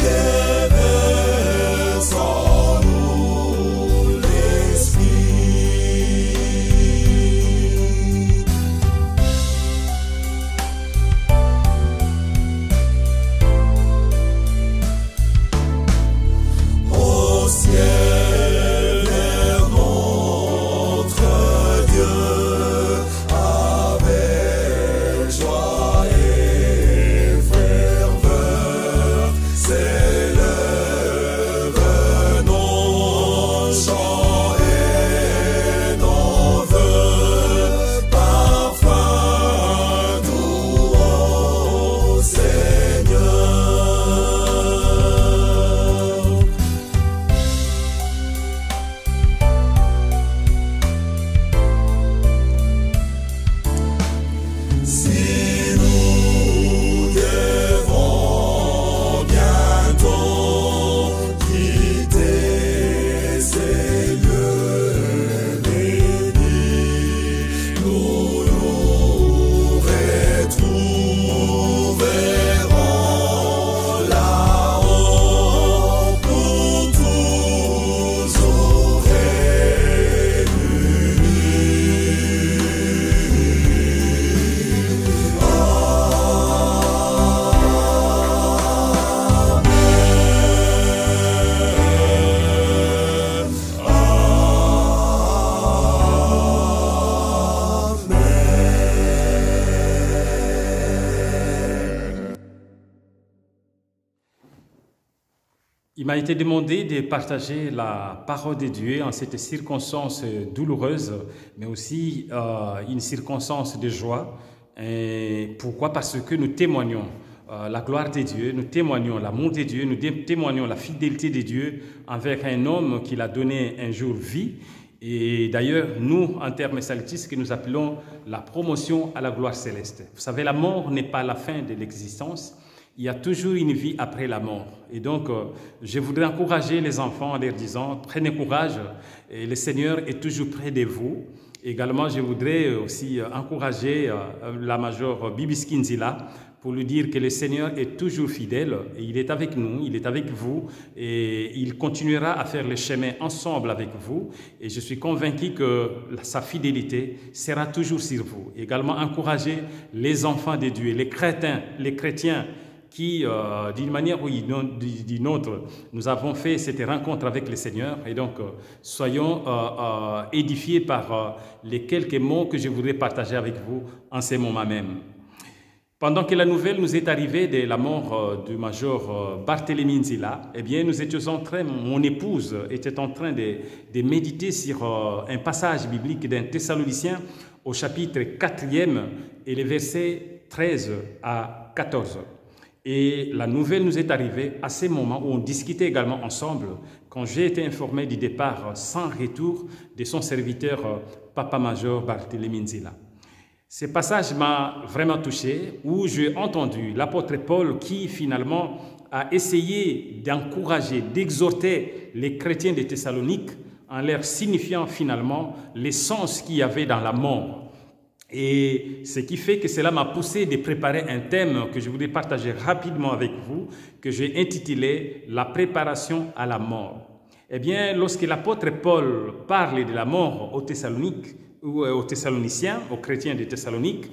Il m'a été demandé de partager la parole de Dieu en cette circonstance douloureuse, mais aussi une circonstance de joie. Et pourquoi? Parce que nous témoignons la gloire de Dieu, nous témoignons l'amour de Dieu, nous témoignons la fidélité de Dieu envers un homme qui l'a donné un jour vie. Et d'ailleurs, nous, en termes salutiques, que nous appelons la promotion à la gloire céleste. Vous savez, la mort n'est pas la fin de l'existence. Il y a toujours une vie après la mort. Et donc, je voudrais encourager les enfants en leur disant, prenez courage, et le Seigneur est toujours près de vous. Également, je voudrais aussi encourager la major Bibi Skinzila pour lui dire que le Seigneur est toujours fidèle, et il est avec nous, il est avec vous, et il continuera à faire le chemin ensemble avec vous. Et je suis convaincu que sa fidélité sera toujours sur vous. Également, encourager les enfants de Dieu, les chrétiens, qui, d'une manière ou d'une autre, nous avons fait cette rencontre avec le Seigneur. Et donc, soyons édifiés par les quelques mots que je voudrais partager avec vous en ce moment même. Pendant que la nouvelle nous est arrivée de la mort du major Barthélemy Nzila, eh bien, nous étions en train, mon épouse était en train de méditer sur un passage biblique d'un Thessaloniciens au chapitre 4e et les versets 13 à 14. Et la nouvelle nous est arrivée à ce moment où on discutait également ensemble, quand j'ai été informé du départ sans retour de son serviteur, Papa-Major Barthélemy Nzila. Ce passage m'a vraiment touché, où j'ai entendu l'apôtre Paul qui finalement a essayé d'encourager, d'exhorter les chrétiens de Thessalonique en leur signifiant finalement l'essence qu'il y avait dans la mort. Et ce qui fait que cela m'a poussé de préparer un thème que je voudrais partager rapidement avec vous, que j'ai intitulé « La préparation à la mort ». Eh bien, lorsque l'apôtre Paul parle de la mort aux Thessaloniques, ou aux Thessaloniciens, aux chrétiens de Thessalonique,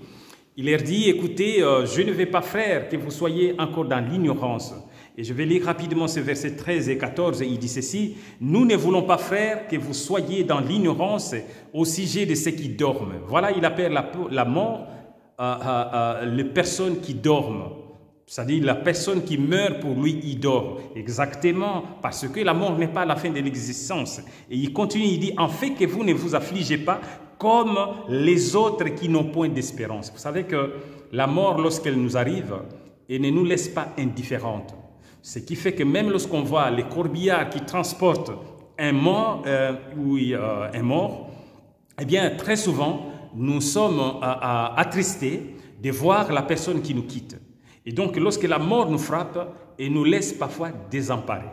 il leur dit « Écoutez, je ne veux pas, frères, que vous soyez encore dans l'ignorance ». Et je vais lire rapidement ces versets 13 et 14, et il dit ceci: « Nous ne voulons pas, frères, que vous soyez dans l'ignorance au sujet de ceux qui dorment. » Voilà, il appelle la mort les personnes qui dorment. C'est-à-dire la personne qui meurt, pour lui, il dort. Exactement, parce que la mort n'est pas la fin de l'existence. Et il continue, il dit « En fait que vous ne vous affligez pas comme les autres qui n'ont point d'espérance. » Vous savez que la mort, lorsqu'elle nous arrive, elle ne nous laisse pas indifférentes. Ce qui fait que même lorsqu'on voit les corbillards qui transportent un mort, eh bien, très souvent, nous sommes attristés de voir la personne qui nous quitte. Et donc, lorsque la mort nous frappe, elle nous laisse parfois désemparés,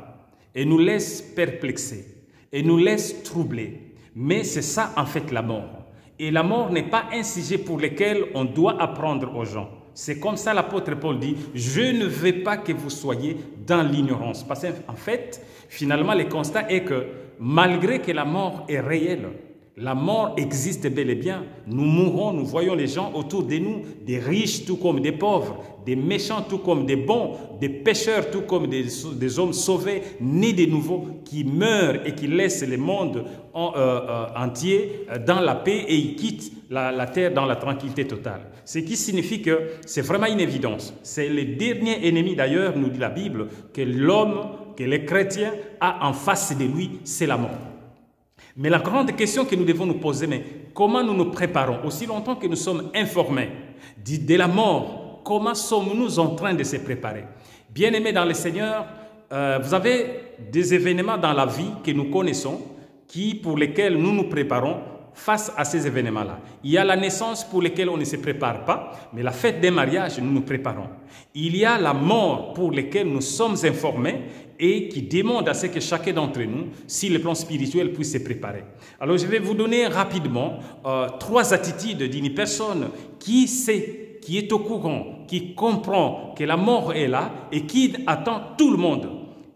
elle nous laisse perplexés, elle nous laisse troublés. Mais c'est ça, en fait, la mort. Et la mort n'est pas un sujet pour lequel on doit apprendre aux gens. C'est comme ça l'apôtre Paul dit, je ne veux pas que vous soyez dans l'ignorance. Parce qu'en fait, finalement, le constat est que malgré que la mort est réelle, la mort existe bel et bien. Nous mourrons, nous voyons les gens autour de nous, des riches tout comme des pauvres, des méchants tout comme des bons, des pécheurs tout comme des hommes sauvés, nés de nouveau, qui meurent et qui laissent le monde entier dans la paix et ils quittent la terre dans la tranquillité totale. Ce qui signifie que c'est vraiment une évidence. C'est le dernier ennemi d'ailleurs, nous dit la Bible, que l'homme, que le chrétien a en face de lui, c'est la mort. Mais la grande question que nous devons nous poser, mais comment nous nous préparons? Aussi longtemps que nous sommes informés de la mort, comment sommes-nous en train de se préparer? Bien-aimés dans le Seigneur, vous avez des événements dans la vie que nous connaissons, pour lesquels nous nous préparons face à ces événements-là. Il y a la naissance pour laquelle on ne se prépare pas, mais la fête des mariages, nous nous préparons. Il y a la mort pour laquelle nous sommes informés et qui demande à ce que chacun d'entre nous, sur le plan spirituel, puisse se préparer. Alors, je vais vous donner rapidement 3 attitudes d'une personne qui sait, qui est au courant, qui comprend que la mort est là et qui attend tout le monde.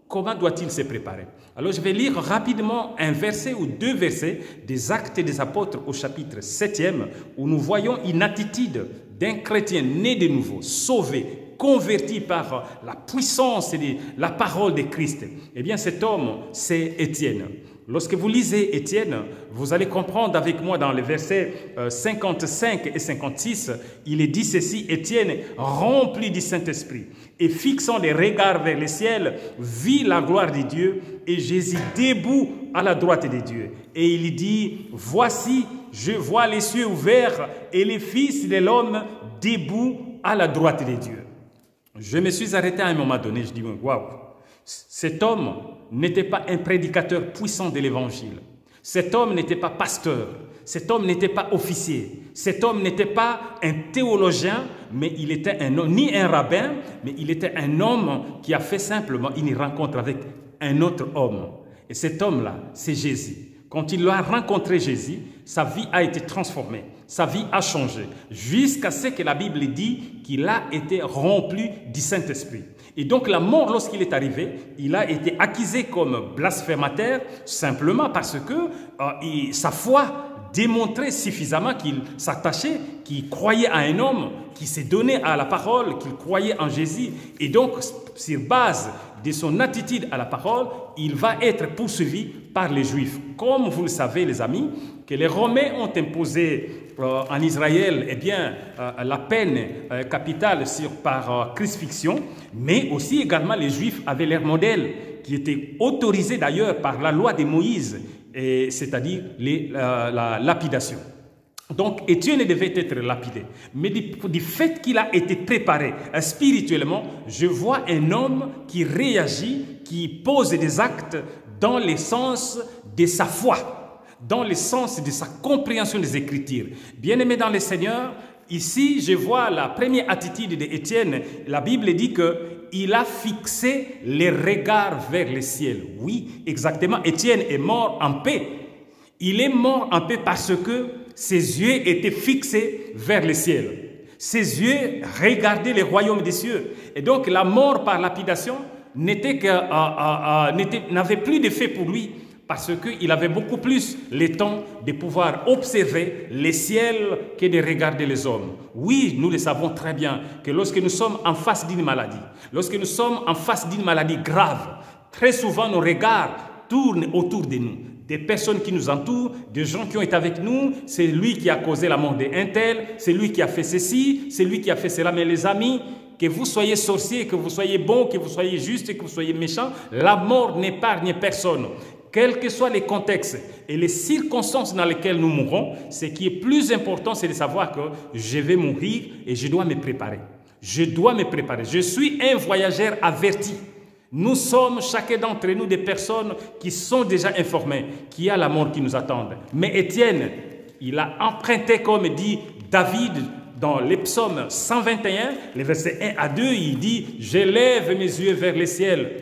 Comment doit-il se préparer? Alors, je vais lire rapidement un verset ou 2 versets des Actes des Apôtres au chapitre 7e, où nous voyons une attitude d'un chrétien né de nouveau, sauvé, converti par la puissance et la parole de Christ. Eh bien, cet homme, c'est Étienne. Lorsque vous lisez Étienne, vous allez comprendre avec moi dans les versets 55 et 56, il est dit ceci: Étienne, rempli du Saint-Esprit, et fixant les regards vers le ciel, vit la gloire de Dieu et Jésus debout à la droite de Dieu. Et il dit: voici, je vois les cieux ouverts et les fils de l'homme debout à la droite de Dieu. Je me suis arrêté à un moment donné, je dis: waouh, cet homme n'était pas un prédicateur puissant de l'évangile. Cet homme n'était pas pasteur. Cet homme n'était pas officier. Cet homme n'était pas un théologien, mais il était un homme, ni un rabbin, mais il était un homme qui a fait simplement une rencontre avec un autre homme. Et cet homme-là, c'est Jésus. Quand il a rencontré Jésus, sa vie a été transformée. Sa vie a changé. Jusqu'à ce que la Bible dit qu'il a été rempli du Saint-Esprit. Et donc la mort, lorsqu'il est arrivé, il a été accusé comme blasphémateur simplement parce que sa foi démontrait suffisamment qu'il s'attachait, qu'il croyait à un homme, qu'il s'est donné à la parole, qu'il croyait en Jésus. Et donc, sur base de son attitude à la parole, il va être poursuivi par les Juifs. Comme vous le savez, les amis, que les Romains ont imposé en Israël la peine capitale par crucifixion, mais aussi également les Juifs avaient leur modèle qui était autorisé d'ailleurs par la loi de Moïse, c'est-à-dire la lapidation. Donc Étienne devait être lapidé, mais du fait qu'il a été préparé spirituellement, je vois un homme qui réagit, qui pose des actes dans le sens de sa foi, dans le sens de sa compréhension des Écritures. Bien-aimé dans le Seigneur, ici je vois la première attitude d'Étienne. La Bible dit qu'il a fixé les regards vers le ciel. Oui, exactement, Étienne est mort en paix. Il est mort en paix parce que ses yeux étaient fixés vers le ciel. Ses yeux regardaient le royaume des cieux. Et donc la mort par lapidation n'avait plus d'effet pour lui, parce qu'il avait beaucoup plus le temps de pouvoir observer les ciels que de regarder les hommes. Oui, nous le savons très bien que lorsque nous sommes en face d'une maladie, lorsque nous sommes en face d'une maladie grave, très souvent nos regards tournent autour de nous. Des personnes qui nous entourent, des gens qui ont été avec nous, c'est lui qui a causé la mort d'un tel, c'est lui qui a fait ceci, c'est lui qui a fait cela. Mais les amis, que vous soyez sorciers, que vous soyez bons, que vous soyez justes, que vous soyez méchants, la mort n'épargne personne. Quels que soient les contextes et les circonstances dans lesquelles nous mourrons, ce qui est plus important, c'est de savoir que je vais mourir et je dois me préparer. Je dois me préparer. Je suis un voyageur averti. Nous sommes, chacun d'entre nous, des personnes qui sont déjà informées qu'il y a la mort qui nous attend. Mais Étienne, il a emprunté, comme dit David dans les psaumes 121, les versets 1 à 2, il dit « Je lève mes yeux vers le ciel,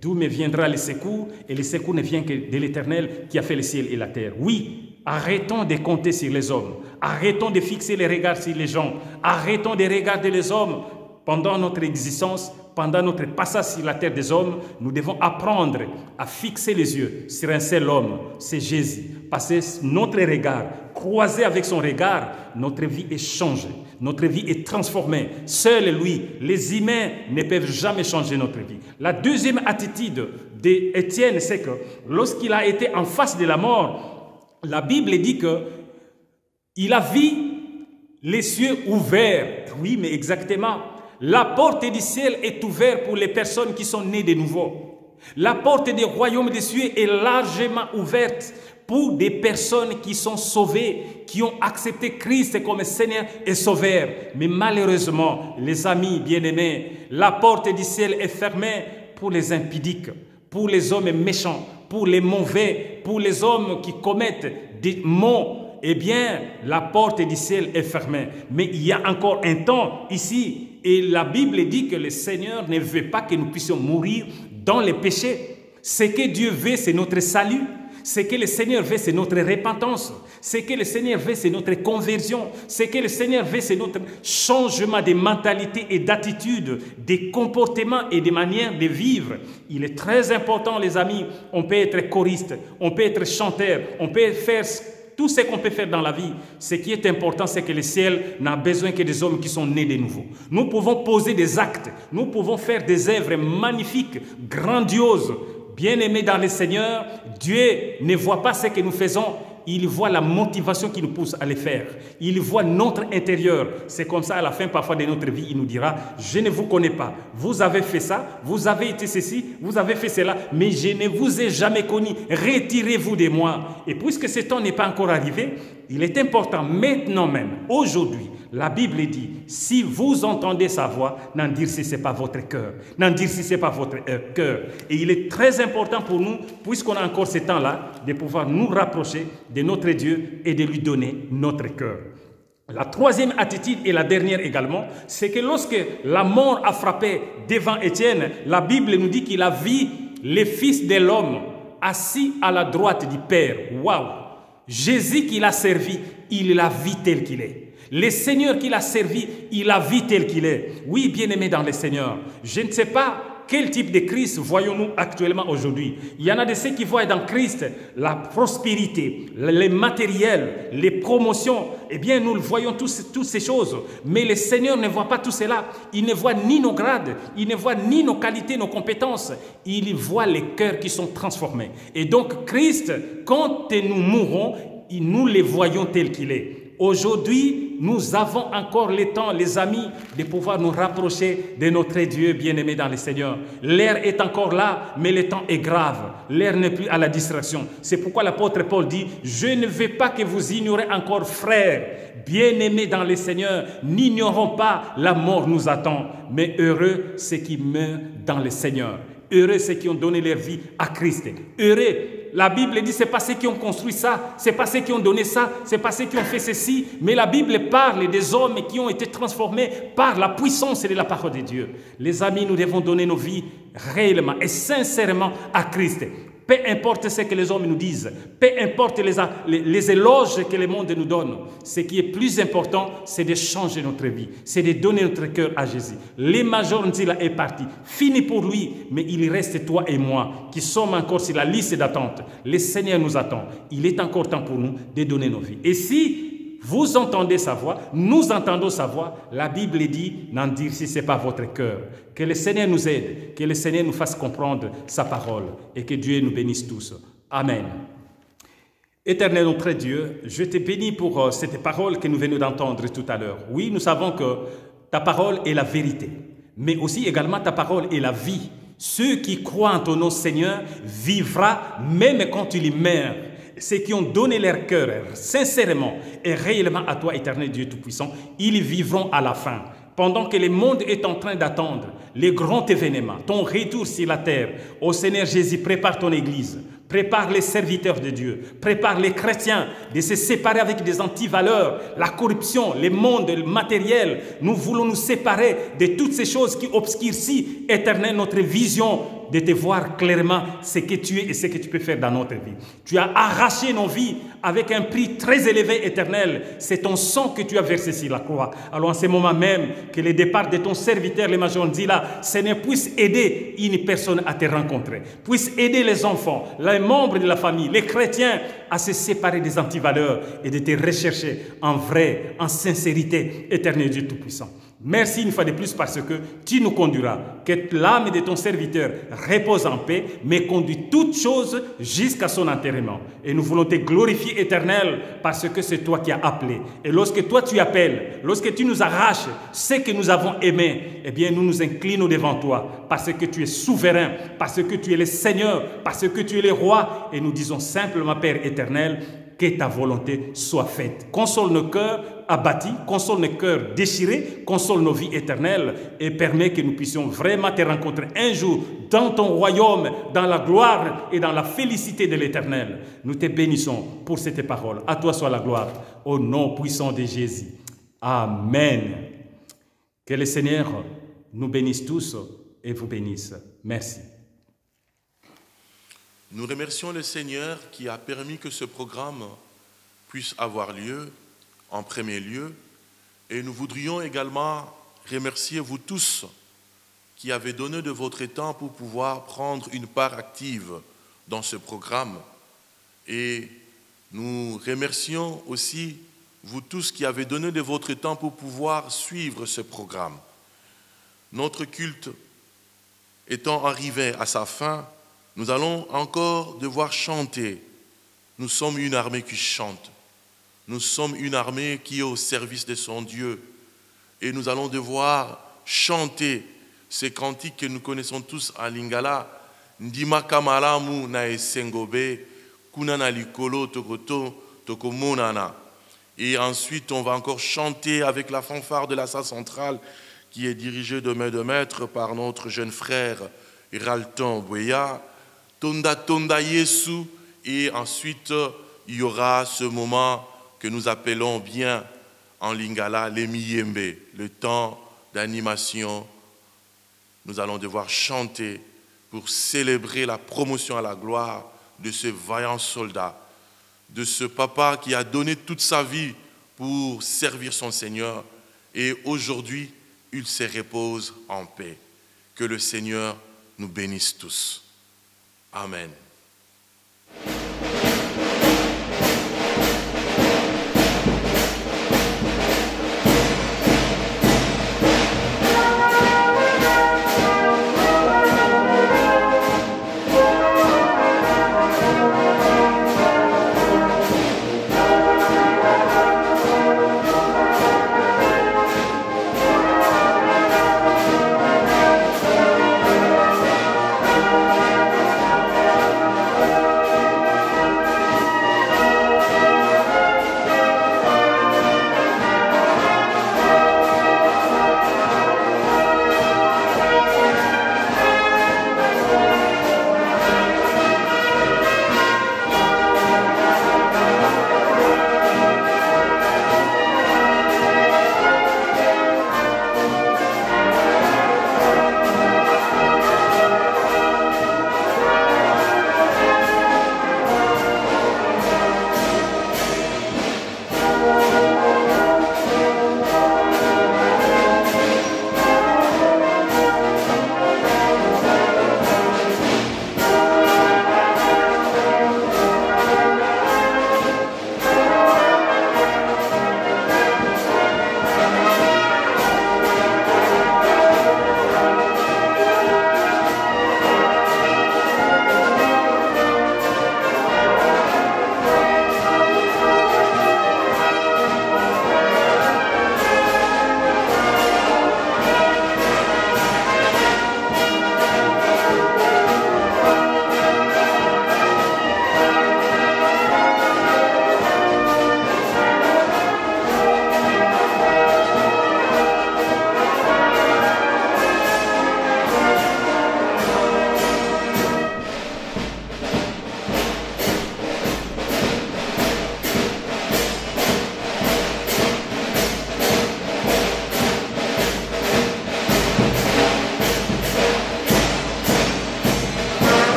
d'où me viendra le secours, et le secours ne vient que de l'Éternel qui a fait le ciel et la terre. » Oui, arrêtons de compter sur les hommes, arrêtons de fixer les regards sur les gens, arrêtons de regarder les hommes. Pendant notre existence, pendant notre passage sur la terre des hommes, nous devons apprendre à fixer les yeux sur un seul homme, c'est Jésus. Passer notre regard, croiser avec son regard, notre vie est changée, notre vie est transformée. Seul lui, les humains ne peuvent jamais changer notre vie. La deuxième attitude d'Étienne, c'est que lorsqu'il a été en face de la mort, la Bible dit qu'il a vu les cieux ouverts. Oui, mais exactement. La porte du ciel est ouverte pour les personnes qui sont nées de nouveau. La porte du royaume des cieux est largement ouverte pour des personnes qui sont sauvées, qui ont accepté Christ comme Seigneur et Sauveur. Mais malheureusement, les amis bien-aimés, la porte du ciel est fermée pour les impudiques, pour les hommes méchants, pour les mauvais, pour les hommes qui commettent des maux. Eh bien, la porte du ciel est fermée. Mais il y a encore un temps ici. Et la Bible dit que le Seigneur ne veut pas que nous puissions mourir dans les péchés. Ce que Dieu veut, c'est notre salut. Ce que le Seigneur veut, c'est notre repentance. Ce que le Seigneur veut, c'est notre conversion. Ce que le Seigneur veut, c'est notre changement de mentalité et d'attitude, de comportement et de manière de vivre. Il est très important, les amis. On peut être choriste, on peut être chanteur, on peut faire Tout ce qu'on peut faire dans la vie, ce qui est important, c'est que le ciel n'a besoin que des hommes qui sont nés de nouveau. Nous pouvons poser des actes, nous pouvons faire des œuvres magnifiques, grandioses. Bien-aimés dans le Seigneur, Dieu ne voit pas ce que nous faisons, il voit la motivation qui nous pousse à les faire. Il voit notre intérieur. C'est comme ça, à la fin parfois de notre vie, il nous dira, je ne vous connais pas. Vous avez fait ça, vous avez été ceci, vous avez fait cela, mais je ne vous ai jamais connu. Retirez-vous de moi. Et puisque ce temps n'est pas encore arrivé, il est important maintenant même, aujourd'hui, la Bible dit, si vous entendez sa voix, n'endurcissez pas votre cœur. N'endurcissez pas votre cœur. Et il est très important pour nous, puisqu'on a encore ce temps-là, de pouvoir nous rapprocher de notre Dieu et de lui donner notre cœur. La troisième attitude et la dernière également, c'est que lorsque la mort a frappé devant Étienne, la Bible nous dit qu'il a vu le Fils de l'homme assis à la droite du Père. Waouh! Jésus qui l'a servi, il l'a vu tel qu'il est. Le Seigneur qui l'a servi, il l'a vu tel qu'il est. Oui, bien-aimé dans le Seigneur, je ne sais pas quel type de Christ voyons-nous actuellement aujourd'hui. Il y en a de ceux qui voient dans Christ la prospérité, les matériels, les promotions. Eh bien, nous le voyons toutes ces choses. Mais le Seigneur ne voit pas tout cela. Il ne voit ni nos grades, il ne voit ni nos qualités, nos compétences. Il voit les cœurs qui sont transformés. Et donc, Christ, quand nous mourrons, nous les voyons tels qu'il est. Aujourd'hui, nous avons encore le temps, les amis, de pouvoir nous rapprocher de notre Dieu bien-aimé dans le Seigneur. L'heure est encore là, mais le temps est grave. L'heure n'est plus à la distraction. C'est pourquoi l'apôtre Paul dit, « Je ne veux pas que vous ignorez encore, frères, bien-aimés dans le Seigneur, n'ignorons pas, la mort nous attend. Mais heureux ceux qui meurent dans le Seigneur. Heureux ceux qui ont donné leur vie à Christ. Heureux. La Bible dit, ce n'est pas ceux qui ont construit ça, ce n'est pas ceux qui ont donné ça, ce n'est pas ceux qui ont fait ceci, mais la Bible parle des hommes qui ont été transformés par la puissance de la parole de Dieu. Les amis, nous devons donner nos vies réellement et sincèrement à Christ. Peu importe ce que les hommes nous disent, peu importe les éloges que le monde nous donne, ce qui est plus important, c'est de changer notre vie, c'est de donner notre cœur à Jésus. Le Major Nzila est parti, fini pour lui, mais il reste toi et moi qui sommes encore sur la liste d'attente. Le Seigneur nous attend. Il est encore temps pour nous de donner nos vies. Et si vous entendez sa voix, nous entendons sa voix, la Bible dit, n'endurcissez pas votre cœur. Que le Seigneur nous aide, que le Seigneur nous fasse comprendre sa parole et que Dieu nous bénisse tous. Amen. Éternel notre Dieu, je te bénis pour cette parole que nous venons d'entendre tout à l'heure. Oui, nous savons que ta parole est la vérité, mais aussi également ta parole est la vie. Ceux qui croient en ton nom, Seigneur, vivra même quand il meurt. Ceux qui ont donné leur cœur sincèrement et réellement à toi, éternel Dieu Tout-Puissant, ils vivront à la fin. Pendant que le monde est en train d'attendre les grands événements, ton retour sur la terre, ô Seigneur Jésus, prépare ton Église, prépare les serviteurs de Dieu, prépare les chrétiens de se séparer avec des antivaleurs, la corruption, le monde, le matériel. Nous voulons nous séparer de toutes ces choses qui obscurcissent, éternel, notre vision de te voir clairement ce que tu es et ce que tu peux faire dans notre vie. Tu as arraché nos vies avec un prix très élevé, éternel. C'est ton sang que tu as versé sur la croix. Alors en ce moment même, que le départ de ton serviteur, le Major Nzila, Seigneur, puisse aider une personne à te rencontrer, puisse aider les enfants, les membres de la famille, les chrétiens à se séparer des antivaleurs et de te rechercher en vrai, en sincérité, éternel Dieu Tout-Puissant. Merci une fois de plus parce que tu nous conduiras. Que l'âme de ton serviteur repose en paix, mais conduit toutes choses jusqu'à son enterrement. Et nous voulons te glorifier, éternel, parce que c'est toi qui as appelé. Et lorsque toi tu appelles, lorsque tu nous arraches ce que nous avons aimé, eh bien nous nous inclinons devant toi, parce que tu es souverain, parce que tu es le Seigneur, parce que tu es le roi. Et nous disons simplement, Père éternel, que ta volonté soit faite. Console nos cœurs abattus, console nos cœurs déchirés, console nos vies éternelles et permet que nous puissions vraiment te rencontrer un jour dans ton royaume, dans la gloire et dans la félicité de l'éternel. Nous te bénissons pour cette parole. À toi soit la gloire, au nom puissant de Jésus. Amen. Que le Seigneur nous bénisse tous et vous bénisse. Merci. Nous remercions le Seigneur qui a permis que ce programme puisse avoir lieu en premier lieu. Et nous voudrions également remercier vous tous qui avez donné de votre temps pour pouvoir prendre une part active dans ce programme. Et Nous remercions aussi vous tous qui avez donné de votre temps pour pouvoir suivre ce programme. Notre culte étant arrivé à sa fin, nous allons encore devoir chanter. Nous sommes une armée qui chante. Nous sommes une armée qui est au service de son Dieu. Et nous allons devoir chanter ces cantiques que nous connaissons tous en lingala. Ndima kamalamu na esengobe, kunana likolo tokoto tokomonana. Et ensuite, on va encore chanter avec la fanfare de la salle centrale qui est dirigée de main de maître par notre jeune frère Ralton Bouya. Tonda Tonda Yesu. Et ensuite, il y aura ce moment que nous appelons bien en lingala l'Emiyembe, le temps d'animation. Nous allons devoir chanter pour célébrer la promotion à la gloire de ce vaillant soldat, de ce papa qui a donné toute sa vie pour servir son Seigneur. Et aujourd'hui, il se repose en paix. Que le Seigneur nous bénisse tous. Amen.